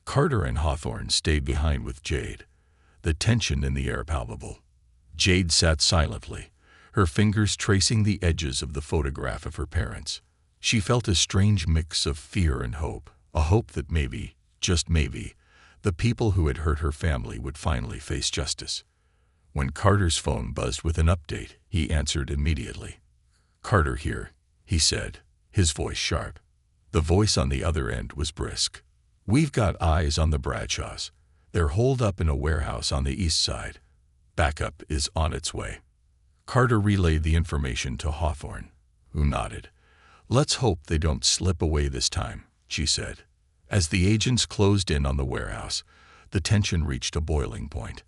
Carter and Hawthorne stayed behind with Jade, the tension in the air palpable. Jade sat silently, her fingers tracing the edges of the photograph of her parents. She felt a strange mix of fear and hope, a hope that maybe, just maybe, the people who had hurt her family would finally face justice. When Carter's phone buzzed with an update, he answered immediately. "Carter here," he said, his voice sharp. The voice on the other end was brisk. "We've got eyes on the Bradshaws. They're holed up in a warehouse on the east side. Backup is on its way." Carter relayed the information to Hawthorne, who nodded. "Let's hope they don't slip away this time," she said. As the agents closed in on the warehouse, the tension reached a boiling point.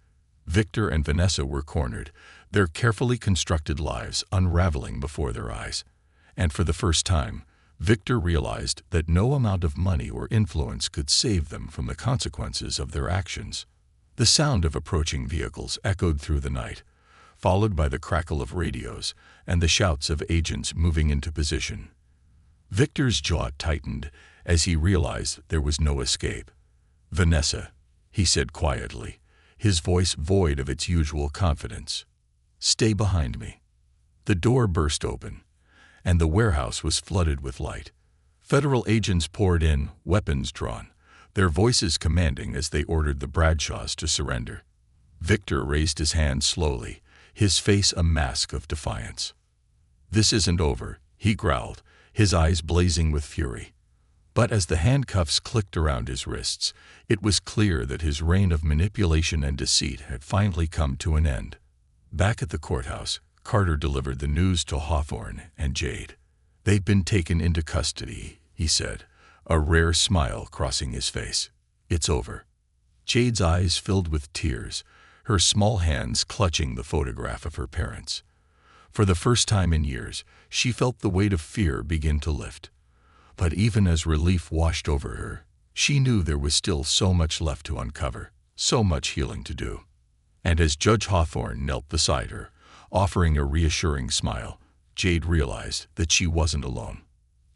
Victor and Vanessa were cornered, their carefully constructed lives unraveling before their eyes. And for the first time, Victor realized that no amount of money or influence could save them from the consequences of their actions. The sound of approaching vehicles echoed through the night, followed by the crackle of radios and the shouts of agents moving into position. Victor's jaw tightened as he realized there was no escape. "Vanessa," he said quietly, his voice void of its usual confidence. "Stay behind me." The door burst open, and the warehouse was flooded with light. Federal agents poured in, weapons drawn, their voices commanding as they ordered the Bradshaws to surrender. Victor raised his hand slowly, his face a mask of defiance. "This isn't over," he growled, his eyes blazing with fury. But as the handcuffs clicked around his wrists, it was clear that his reign of manipulation and deceit had finally come to an end. Back at the courthouse, Carter delivered the news to Hawthorne and Jade. "They've been taken into custody," he said, a rare smile crossing his face. "It's over." Jade's eyes filled with tears, her small hands clutching the photograph of her parents. For the first time in years, she felt the weight of fear begin to lift. But even as relief washed over her, she knew there was still so much left to uncover, so much healing to do. And as Judge Hawthorne knelt beside her, offering a reassuring smile, Jade realized that she wasn't alone.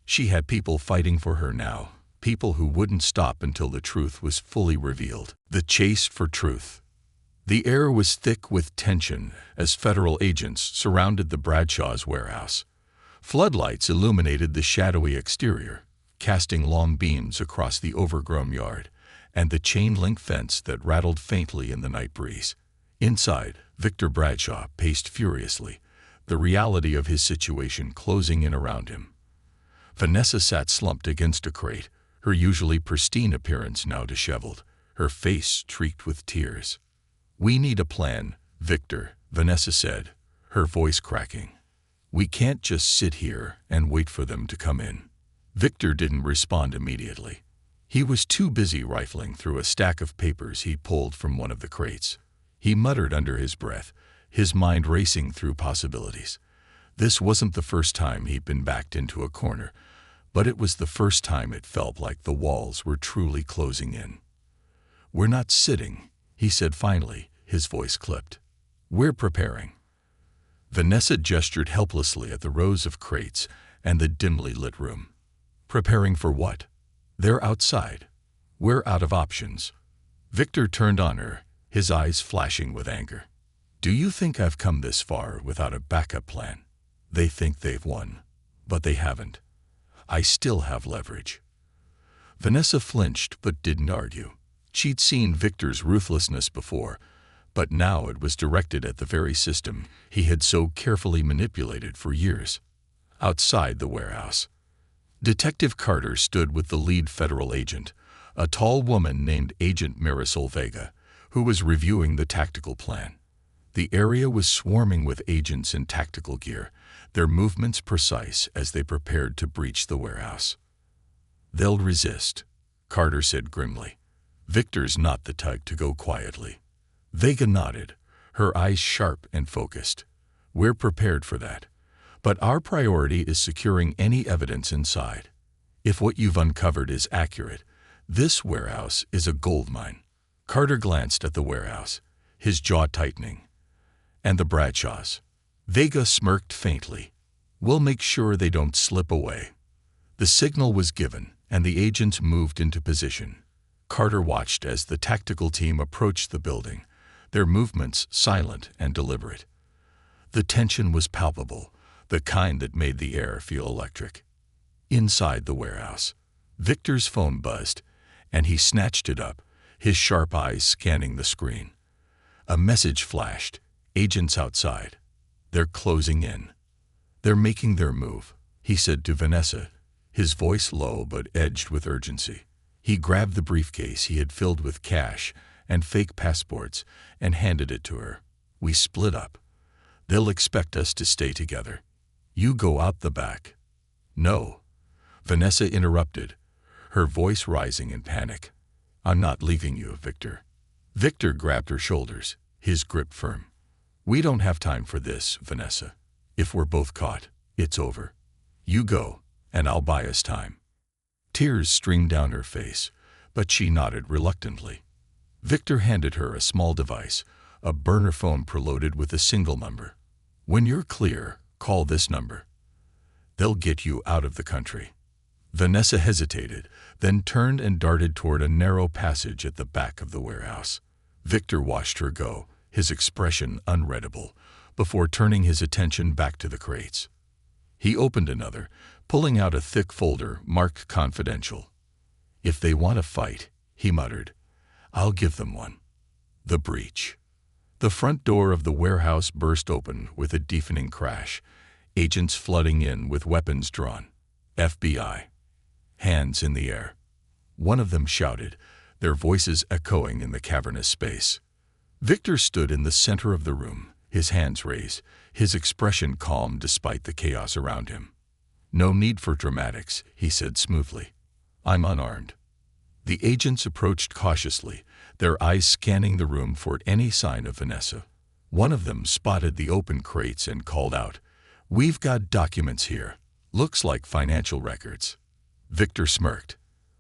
She had people fighting for her now, people who wouldn't stop until the truth was fully revealed. The chase for truth. The air was thick with tension as federal agents surrounded the Bradshaws' warehouse. Floodlights illuminated the shadowy exterior, casting long beams across the overgrown yard and the chain-link fence that rattled faintly in the night breeze. Inside, Victor Bradshaw paced furiously, the reality of his situation closing in around him. Vanessa sat slumped against a crate, her usually pristine appearance now disheveled, her face streaked with tears. "We need a plan, Victor," Vanessa said, her voice cracking. "We can't just sit here and wait for them to come in." Victor didn't respond immediately. He was too busy rifling through a stack of papers he pulled from one of the crates. He muttered under his breath, his mind racing through possibilities. This wasn't the first time he'd been backed into a corner, but it was the first time it felt like the walls were truly closing in. "We're not sitting," he said finally, his voice clipped. "We're preparing." Vanessa gestured helplessly at the rows of crates and the dimly lit room. "Preparing for what?" "They're outside. We're out of options." Victor turned on her, his eyes flashing with anger. Do you think I've come this far without a backup plan? They think they've won, but they haven't. I still have leverage. Vanessa flinched but didn't argue. She'd seen Victor's ruthlessness before, but now it was directed at the very system he had so carefully manipulated for years. Outside the warehouse, Detective Carter stood with the lead federal agent, a tall woman named Agent Marisol Vega, who was reviewing the tactical plan. The area was swarming with agents in tactical gear, their movements precise as they prepared to breach the warehouse. They'll resist, Carter said grimly. Victor's not the type to go quietly. Vega nodded, her eyes sharp and focused. We're prepared for that. But our priority is securing any evidence inside. If what you've uncovered is accurate, this warehouse is a goldmine. Carter glanced at the warehouse, his jaw tightening. And the Bradshaws. Vega smirked faintly. We'll make sure they don't slip away. The signal was given, and the agents moved into position. Carter watched as the tactical team approached the building, their movements silent and deliberate. The tension was palpable, the kind that made the air feel electric. Inside the warehouse, Victor's phone buzzed, and he snatched it up, his sharp eyes scanning the screen. A message flashed. Agents outside. They're closing in. They're making their move, he said to Vanessa, his voice low but edged with urgency. He grabbed the briefcase he had filled with cash and fake passports and handed it to her. We split up. They'll expect us to stay together. You go out the back. No. Vanessa interrupted, her voice rising in panic. I'm not leaving you, Victor. Victor grabbed her shoulders, his grip firm. We don't have time for this, Vanessa. If we're both caught, it's over. You go, and I'll buy us time. Tears streamed down her face, but she nodded reluctantly. Victor handed her a small device, a burner phone preloaded with a single number. When you're clear, call this number. They'll get you out of the country. Vanessa hesitated, then turned and darted toward a narrow passage at the back of the warehouse. Victor watched her go, his expression unreadable, before turning his attention back to the crates. He opened another, pulling out a thick folder marked confidential. If they want to fight, he muttered, I'll give them one. The breach. The front door of the warehouse burst open with a deafening crash, agents flooding in with weapons drawn. FBI. Hands in the air. One of them shouted, their voices echoing in the cavernous space. Victor stood in the center of the room, his hands raised, his expression calm despite the chaos around him. No need for dramatics, he said smoothly. I'm unarmed. The agents approached cautiously, their eyes scanning the room for any sign of Vanessa. One of them spotted the open crates and called out, We've got documents here. Looks like financial records. Victor smirked.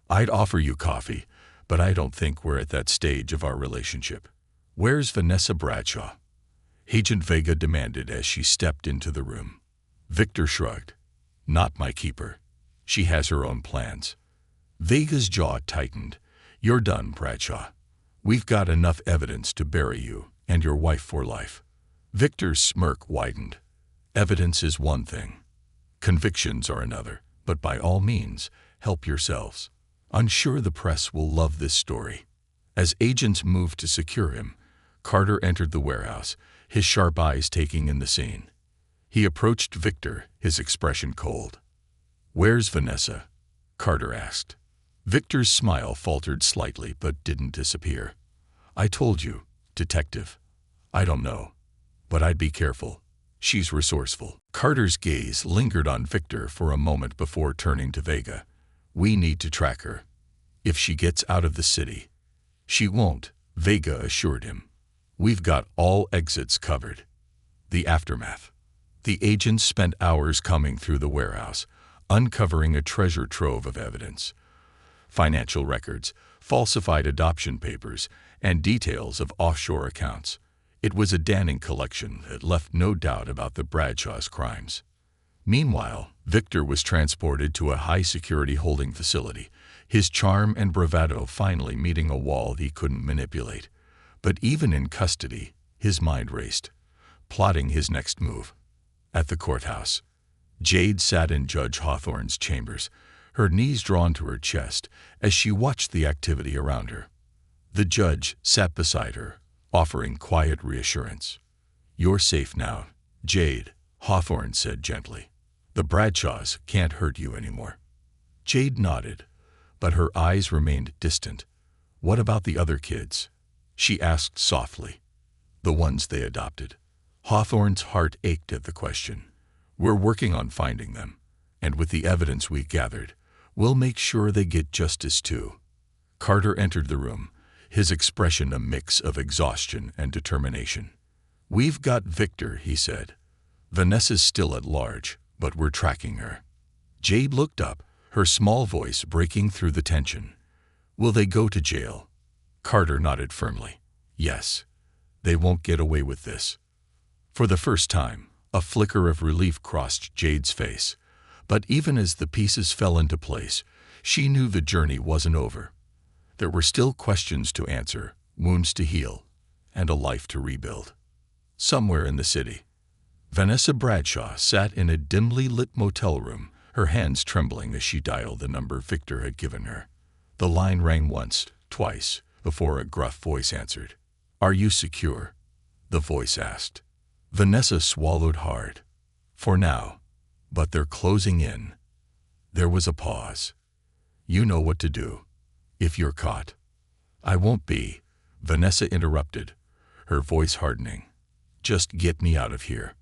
I'd offer you coffee, but I don't think we're at that stage of our relationship. Where's Vanessa Bradshaw? Agent Vega demanded as she stepped into the room. Victor shrugged. Not my keeper. She has her own plans. Vega's jaw tightened. You're done, Bradshaw. We've got enough evidence to bury you and your wife for life. Victor's smirk widened. Evidence is one thing. Convictions are another, but by all means, help yourselves. I'm sure the press will love this story. As agents moved to secure him, Carter entered the warehouse, his sharp eyes taking in the scene. He approached Victor, his expression cold. Where's Vanessa? Carter asked. Victor's smile faltered slightly but didn't disappear. I told you, Detective. I don't know. But I'd be careful. She's resourceful. Carter's gaze lingered on Victor for a moment before turning to Vega. We need to track her. If she gets out of the city. She won't, Vega assured him. We've got all exits covered. The aftermath. The agents spent hours combing through the warehouse, uncovering a treasure trove of evidence. Financial records, falsified adoption papers, and details of offshore accounts. It was a damning collection that left no doubt about the Bradshaw's crimes. Meanwhile, Victor was transported to a high-security holding facility, his charm and bravado finally meeting a wall he couldn't manipulate. But even in custody, His mind raced, plotting his next move. At the courthouse, Jade sat in Judge Hawthorne's chambers, her knees drawn to her chest as she watched the activity around her. The judge sat beside her, offering quiet reassurance. "You're safe now, Jade," Hawthorne said gently. "The Bradshaws can't hurt you anymore." Jade nodded, but her eyes remained distant. "What about the other kids?" she asked softly. "The ones they adopted." Hawthorne's heart ached at the question. "We're working on finding them, and with the evidence we gathered, we'll make sure they get justice too." Carter entered the room, his expression a mix of exhaustion and determination. "We've got Victor," he said. "Vanessa's still at large, but we're tracking her." Jade looked up, her small voice breaking through the tension. "Will they go to jail?" Carter nodded firmly. "Yes. They won't get away with this." For the first time, a flicker of relief crossed Jade's face. But even as the pieces fell into place, she knew the journey wasn't over. There were still questions to answer, wounds to heal, and a life to rebuild. Somewhere in the city, Vanessa Bradshaw sat in a dimly lit motel room, her hands trembling as she dialed the number Victor had given her. The line rang once, twice, before a gruff voice answered. "Are you secure?" the voice asked. Vanessa swallowed hard. "For now, but they're closing in." There was a pause. "You know what to do, if you're caught." "I won't be," Vanessa interrupted, her voice hardening. "Just get me out of here."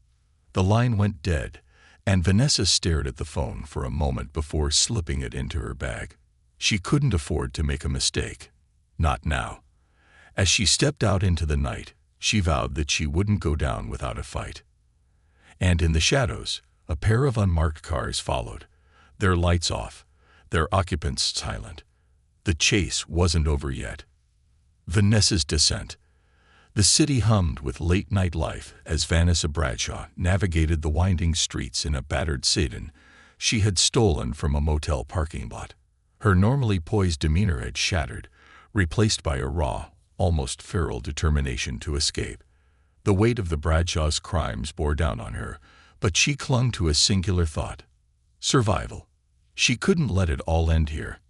The line went dead, and Vanessa stared at the phone for a moment before slipping it into her bag. She couldn't afford to make a mistake. Not now. As she stepped out into the night, she vowed that she wouldn't go down without a fight. And in the shadows, a pair of unmarked cars followed, their lights off, their occupants silent. The chase wasn't over yet. Vanessa's descent. The city hummed with late-night life as Vanessa Bradshaw navigated the winding streets in a battered sedan she had stolen from a motel parking lot. Her normally poised demeanor had shattered, replaced by a raw, almost feral determination to escape. The weight of the Bradshaws' crimes bore down on her, but she clung to a singular thought: survival. She couldn't let it all end here.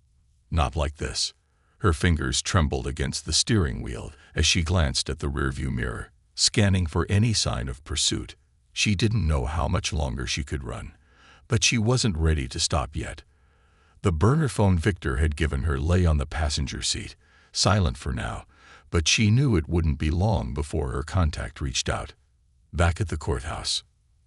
Not like this. Her fingers trembled against the steering wheel as she glanced at the rearview mirror, scanning for any sign of pursuit. She didn't know how much longer she could run, but she wasn't ready to stop yet. The burner phone Victor had given her lay on the passenger seat, silent for now, but she knew it wouldn't be long before her contact reached out. Back at the courthouse,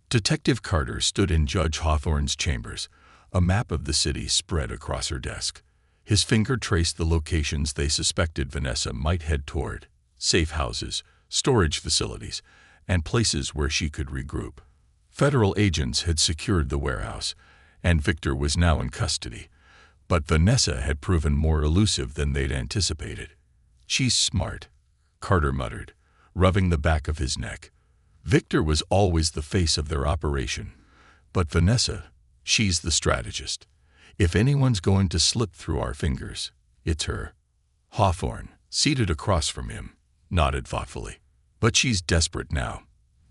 Detective Carter stood in Judge Hawthorne's chambers, a map of the city spread across her desk. His finger traced the locations they suspected Vanessa might head toward: safe houses, storage facilities, and places where she could regroup. Federal agents had secured the warehouse, and Victor was now in custody. But Vanessa had proven more elusive than they'd anticipated. "She's smart," Carter muttered, rubbing the back of his neck. Victor was always the face of their operation, but Vanessa, she's the strategist. If anyone's going to slip through our fingers, it's her. Hawthorne, seated across from him, nodded thoughtfully. "But she's desperate now.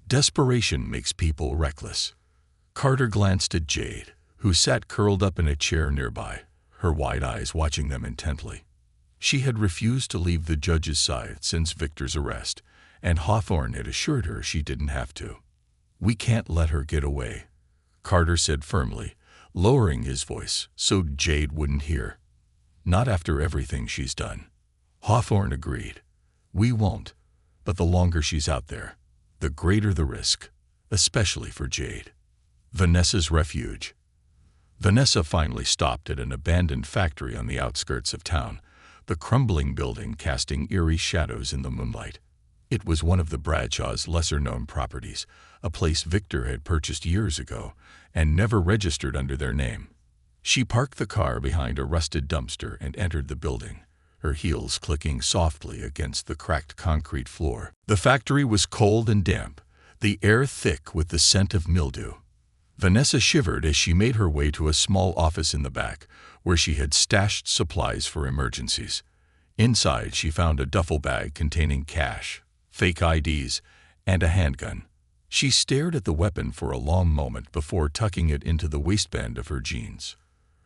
Desperation makes people reckless." Carter glanced at Jade, who sat curled up in a chair nearby, her wide eyes watching them intently. She had refused to leave the judge's side since Victor's arrest, and Hawthorne had assured her she didn't have to. "We can't let her get away," Carter said firmly, lowering his voice so Jade wouldn't hear. "Not after everything she's done." Hawthorne agreed. "We won't, but the longer she's out there, the greater the risk, especially for Jade." Vanessa's refuge. Vanessa finally stopped at an abandoned factory on the outskirts of town, the crumbling building casting eerie shadows in the moonlight. It was one of the Bradshaws' lesser-known properties, a place Victor had purchased years ago and never registered under their name. She parked the car behind a rusted dumpster and entered the building, her heels clicking softly against the cracked concrete floor. The factory was cold and damp, the air thick with the scent of mildew. Vanessa shivered as she made her way to a small office in the back, where she had stashed supplies for emergencies. Inside, she found a duffel bag containing cash, fake IDs, and a handgun. She stared at the weapon for a long moment before tucking it into the waistband of her jeans.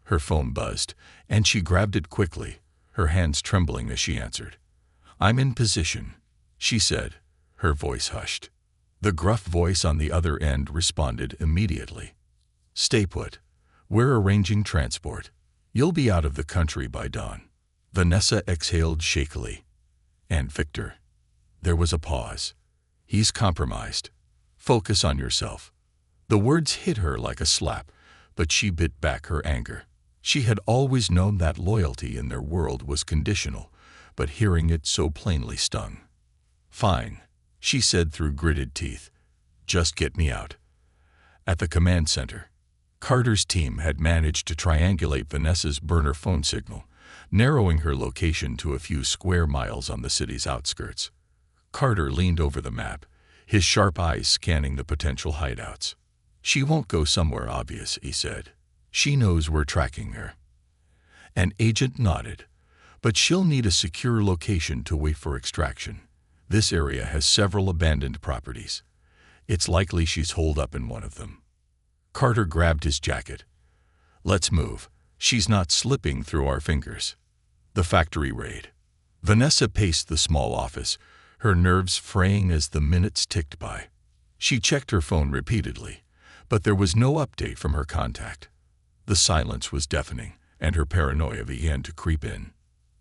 Her phone buzzed, and she grabbed it quickly, her hands trembling as she answered. "I'm in position," she said, her voice hushed. The gruff voice on the other end responded immediately. "Stay put. We're arranging transport. You'll be out of the country by dawn." Vanessa exhaled shakily. "And Victor?" There was a pause. "He's compromised. Focus on yourself." The words hit her like a slap, but she bit back her anger. She had always known that loyalty in their world was conditional, but hearing it so plainly stung. "Fine," she said through gritted teeth. "Just get me out." At the command center, Carter's team had managed to triangulate Vanessa's burner phone signal, narrowing her location to a few square miles on the city's outskirts. Carter leaned over the map, his sharp eyes scanning the potential hideouts. "She won't go somewhere obvious," he said. "She knows we're tracking her." An agent nodded. "But she'll need a secure location to wait for extraction. This area has several abandoned properties. It's likely she's holed up in one of them." Carter grabbed his jacket. "Let's move. She's not slipping through our fingers." The factory raid. Vanessa paced the small office, her nerves fraying as the minutes ticked by. She checked her phone repeatedly, but there was no update from her contact. The silence was deafening, and her paranoia began to creep in.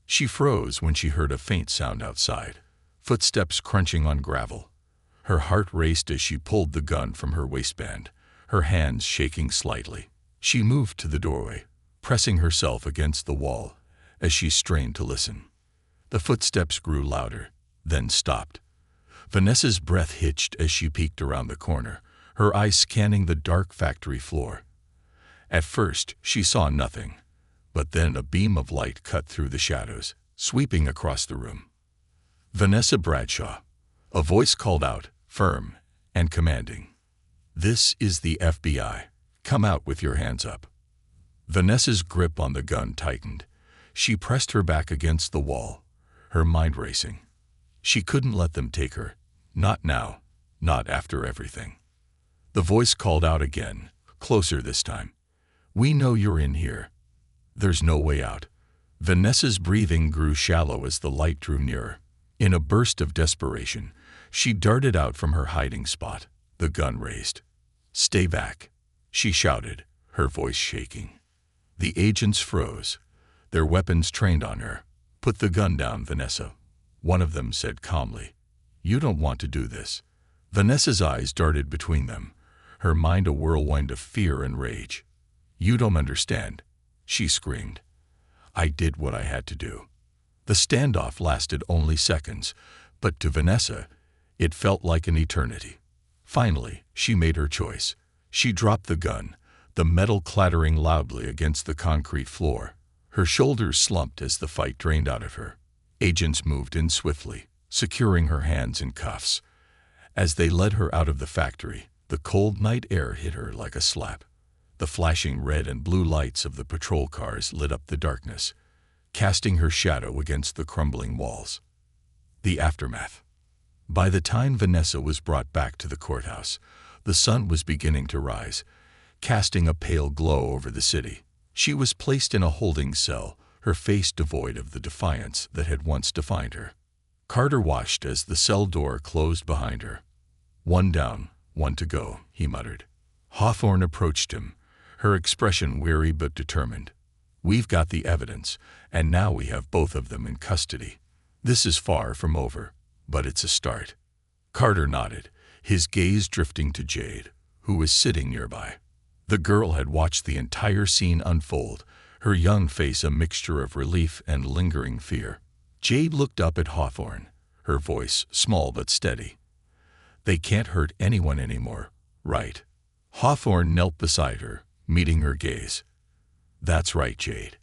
She froze when she heard a faint sound outside, footsteps crunching on gravel. Her heart raced as she pulled the gun from her waistband, her hands shaking slightly. She moved to the doorway, pressing herself against the wall as she strained to listen. The footsteps grew louder, then stopped. Vanessa's breath hitched as she peeked around the corner, her eyes scanning the dark factory floor. At first, she saw nothing, but then a beam of light cut through the shadows, sweeping across the room. "Vanessa Bradshaw," a voice called out, firm and commanding. "This is the FBI. Come out with your hands up." Vanessa's grip on the gun tightened. She pressed her back against the wall, her mind racing. She couldn't let them take her. Not now. Not after everything. The voice called out again, closer this time. "We know you're in here. There's no way out." Vanessa's breathing grew shallow as the light drew nearer. In a burst of desperation, she darted out from her hiding spot, the gun raised. "Stay back," she shouted, her voice shaking. The agents froze, their weapons trained on her. "Put the gun down, Vanessa," one of them said calmly. "You don't want to do this." Vanessa's eyes darted between them, her mind a whirlwind of fear and rage. "You don't understand," she screamed. "I did what I had to do." The standoff lasted only seconds, but to Vanessa, it felt like an eternity. Finally, she made her choice. She dropped the gun, the metal clattering loudly against the concrete floor. Her shoulders slumped as the fight drained out of her. Agents moved in swiftly, securing her hands in cuffs. As they led her out of the factory, the cold night air hit her like a slap. The flashing red and blue lights of the patrol cars lit up the darkness, casting her shadow against the crumbling walls. The aftermath. By the time Vanessa was brought back to the courthouse, the sun was beginning to rise, casting a pale glow over the city. She was placed in a holding cell, her face devoid of the defiance that had once defined her. Carter watched as the cell door closed behind her. "One down, one to go," he muttered. Hawthorne approached him, her expression weary but determined. "We've got the evidence, and now we have both of them in custody. This is far from over, but it's a start." Carter nodded, his gaze drifting to Jade, who was sitting nearby. The girl had watched the entire scene unfold, her young face a mixture of relief and lingering fear. Jade looked up at Hawthorne, her voice small but steady. "They can't hurt anyone anymore, right?" Hawthorne knelt beside her, meeting her gaze. "That's right, Jade.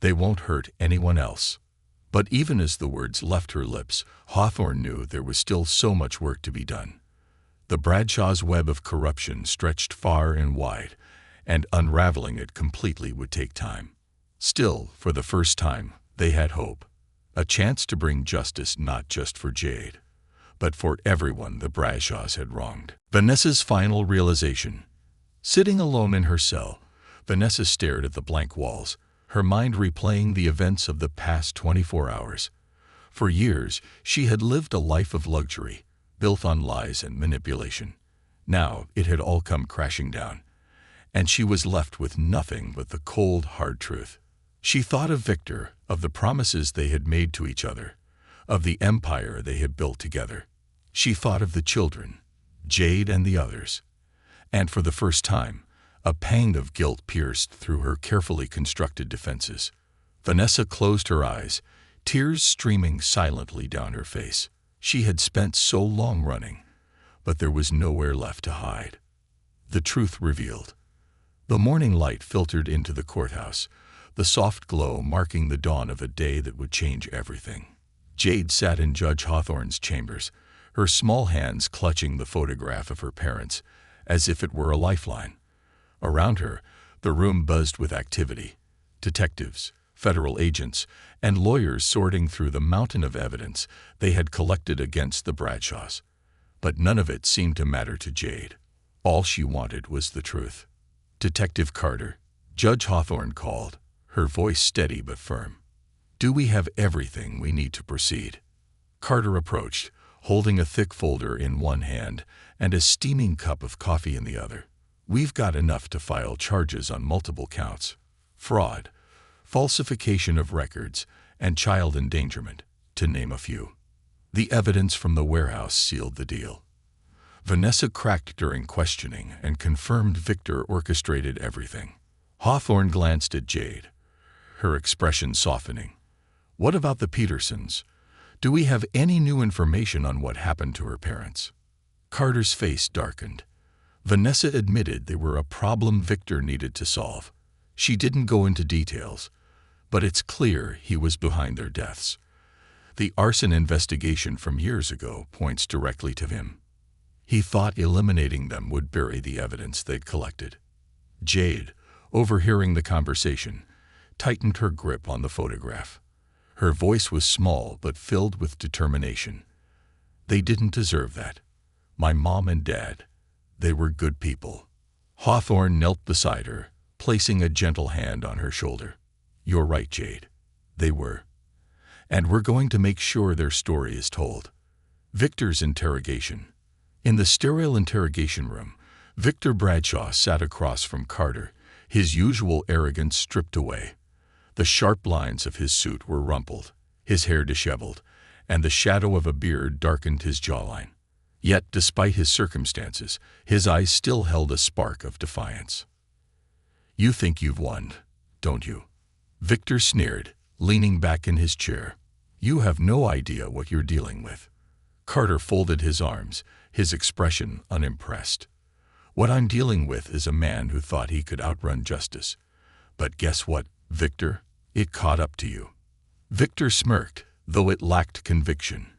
They won't hurt anyone else." But even as the words left her lips, Hawthorne knew there was still so much work to be done. The Bradshaw's web of corruption stretched far and wide, and unraveling it completely would take time. Still, for the first time, they had hope. A chance to bring justice not just for Jade, but for everyone the Bradshaws had wronged. Vanessa's final realization. Sitting alone in her cell, Vanessa stared at the blank walls, her mind replaying the events of the past 24 hours. For years, she had lived a life of luxury, built on lies and manipulation. Now it had all come crashing down, and she was left with nothing but the cold, hard truth. She thought of Victor, of the promises they had made to each other, of the empire they had built together. She thought of the children, Jade and the others. And for the first time, a pang of guilt pierced through her carefully constructed defenses. Vanessa closed her eyes, tears streaming silently down her face. She had spent so long running, but there was nowhere left to hide. The truth revealed. The morning light filtered into the courthouse, the soft glow marking the dawn of a day that would change everything. Jade sat in Judge Hawthorne's chambers, her small hands clutching the photograph of her parents, as if it were a lifeline. Around her, the room buzzed with activity. Detectives, federal agents, and lawyers sorting through the mountain of evidence they had collected against the Bradshaws. But none of it seemed to matter to Jade. All she wanted was the truth. "Detective Carter," Judge Hawthorne called, her voice steady but firm. "Do we have everything we need to proceed?" Carter approached, holding a thick folder in one hand and a steaming cup of coffee in the other. "We've got enough to file charges on multiple counts: fraud, falsification of records, and child endangerment, to name a few." The evidence from the warehouse sealed the deal. Vanessa cracked during questioning and confirmed Victor orchestrated everything. Hawthorne glanced at Jade, her expression softening. "What about the Petersons? Do we have any new information on what happened to her parents?" Carter's face darkened. Vanessa admitted they were a problem Victor needed to solve. She didn't go into details, but it's clear he was behind their deaths. The arson investigation from years ago points directly to him. He thought eliminating them would bury the evidence they'd collected. Jade, overhearing the conversation, tightened her grip on the photograph. Her voice was small but filled with determination. "They didn't deserve that. My mom and dad, they were good people." Hawthorne knelt beside her, placing a gentle hand on her shoulder. "You're right, Jade. They were. And we're going to make sure their story is told." Victor's interrogation. In the sterile interrogation room, Victor Bradshaw sat across from Carter, his usual arrogance stripped away. The sharp lines of his suit were rumpled, his hair disheveled, and the shadow of a beard darkened his jawline. Yet, despite his circumstances, his eyes still held a spark of defiance. "You think you've won, don't you?" Victor sneered, leaning back in his chair. "You have no idea what you're dealing with." Carter folded his arms, his expression unimpressed. "What I'm dealing with is a man who thought he could outrun justice. But guess what, Victor? It caught up to you." Victor smirked, though it lacked conviction.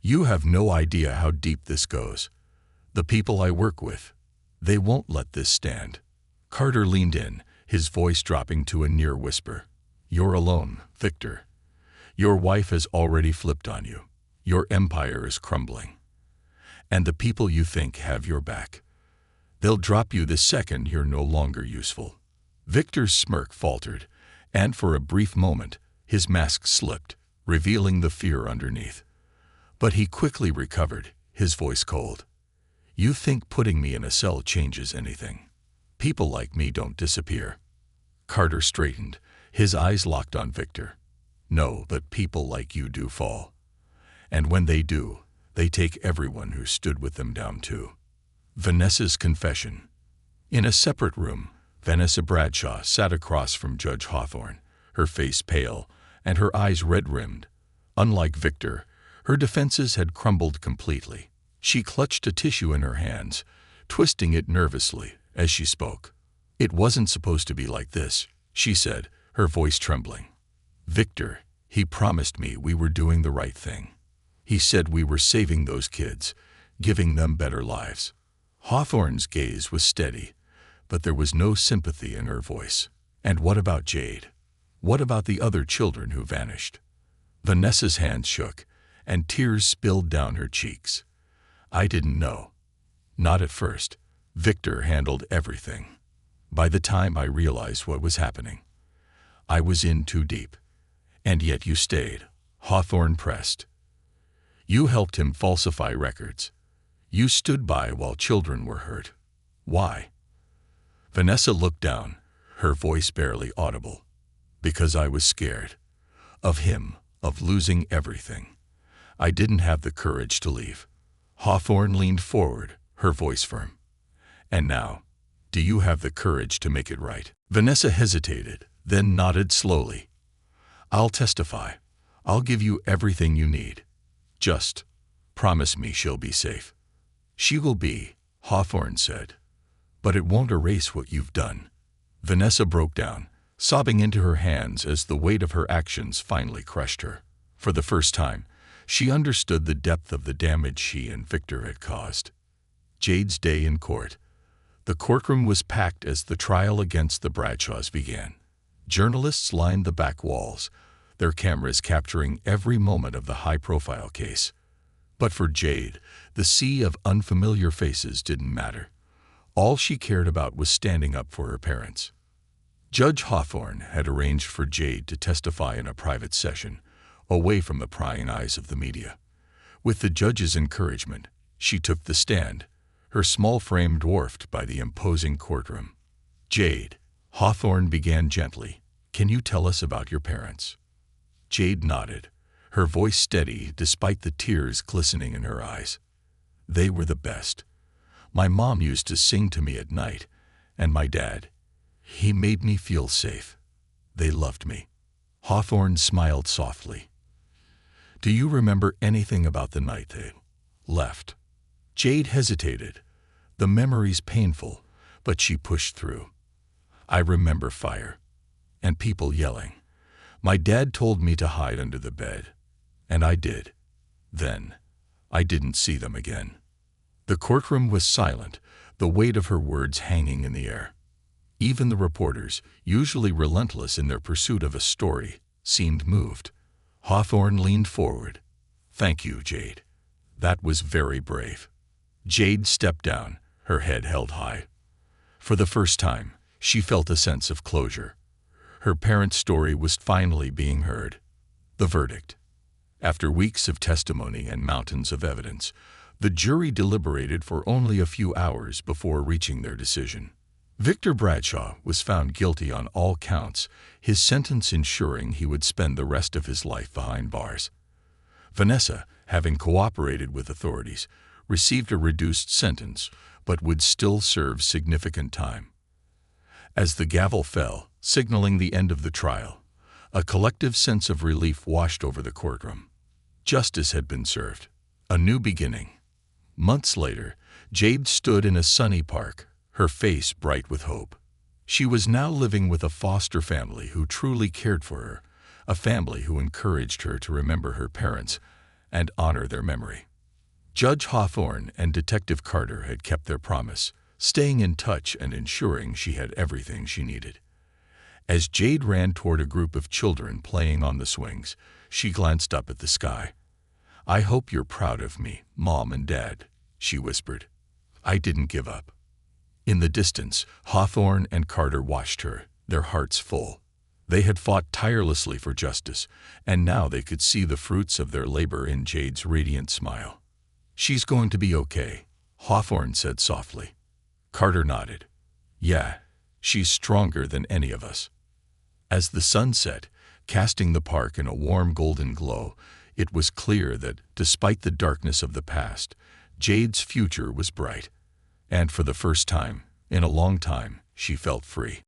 "You have no idea how deep this goes. The people I work with, they won't let this stand." Carter leaned in, his voice dropping to a near whisper. "You're alone, Victor. Your wife has already flipped on you. Your empire is crumbling. And the people you think have your back, they'll drop you the second you're no longer useful." Victor's smirk faltered, and for a brief moment, his mask slipped, revealing the fear underneath. But he quickly recovered, his voice cold. "You think putting me in a cell changes anything? People like me don't disappear." Carter straightened, his eyes locked on Victor. "No, but people like you do fall. And when they do, they take everyone who stood with them down too." Vanessa's confession. In a separate room, Vanessa Bradshaw sat across from Judge Hawthorne, her face pale and her eyes red-rimmed. Unlike Victor, her defenses had crumbled completely. She clutched a tissue in her hands, twisting it nervously as she spoke. "It wasn't supposed to be like this," she said, her voice trembling. "Victor, he promised me we were doing the right thing. He said we were saving those kids, giving them better lives." Hawthorne's gaze was steady, but there was no sympathy in her voice. "And what about Jade? What about the other children who vanished?" Vanessa's hands shook, and tears spilled down her cheeks. I didn't know. Not at first. Victor handled everything. By the time I realized what was happening, I was in too deep. And yet you stayed, Hawthorne pressed. You helped him falsify records. You stood by while children were hurt. Why? Vanessa looked down, her voice barely audible. Because I was scared. Of him, of losing everything. I didn't have the courage to leave. Hawthorne leaned forward, her voice firm. And now, do you have the courage to make it right? Vanessa hesitated, then nodded slowly. I'll testify. I'll give you everything you need. Just promise me she'll be safe. She will be, Hawthorne said. But it won't erase what you've done. Vanessa broke down, sobbing into her hands as the weight of her actions finally crushed her. For the first time, she understood the depth of the damage she and Victor had caused. Jade's day in court. The courtroom was packed as the trial against the Bradshaws began. Journalists lined the back walls, their cameras capturing every moment of the high-profile case. But for Jade, the sea of unfamiliar faces didn't matter. All she cared about was standing up for her parents. Judge Hawthorne had arranged for Jade to testify in a private session, away from the prying eyes of the media. With the judge's encouragement, she took the stand, her small frame dwarfed by the imposing courtroom. Jade, Hawthorne began gently, can you tell us about your parents? Jade nodded, her voice steady despite the tears glistening in her eyes. They were the best. My mom used to sing to me at night, and my dad, he made me feel safe. They loved me. Hawthorne smiled softly. Do you remember anything about the night they left? Jade hesitated. The memory's painful, but she pushed through. I remember fire, and people yelling. My dad told me to hide under the bed, and I did. Then, I didn't see them again. The courtroom was silent, the weight of her words hanging in the air. Even the reporters, usually relentless in their pursuit of a story, seemed moved. Hawthorne leaned forward. Thank you, Jade. That was very brave. Jade stepped down, her head held high. For the first time, she felt a sense of closure. Her parents' story was finally being heard. The verdict. After weeks of testimony and mountains of evidence, the jury deliberated for only a few hours before reaching their decision. Victor Bradshaw was found guilty on all counts, his sentence ensuring he would spend the rest of his life behind bars. Vanessa, having cooperated with authorities, received a reduced sentence, but would still serve significant time. As the gavel fell, signaling the end of the trial, a collective sense of relief washed over the courtroom. Justice had been served. A new beginning. Months later, Jade stood in a sunny park, her face bright with hope. She was now living with a foster family who truly cared for her, a family who encouraged her to remember her parents and honor their memory. Judge Hawthorne and Detective Carter had kept their promise, staying in touch and ensuring she had everything she needed. As Jade ran toward a group of children playing on the swings, she glanced up at the sky. I hope you're proud of me, Mom and Dad, she whispered. I didn't give up. In the distance, Hawthorne and Carter watched her, their hearts full. They had fought tirelessly for justice, and now they could see the fruits of their labor in Jade's radiant smile. She's going to be okay, Hawthorne said softly. Carter nodded. Yeah, she's stronger than any of us. As the sun set, casting the park in a warm golden glow, it was clear that, despite the darkness of the past, Jade's future was bright. And for the first time, in a long time, she felt free.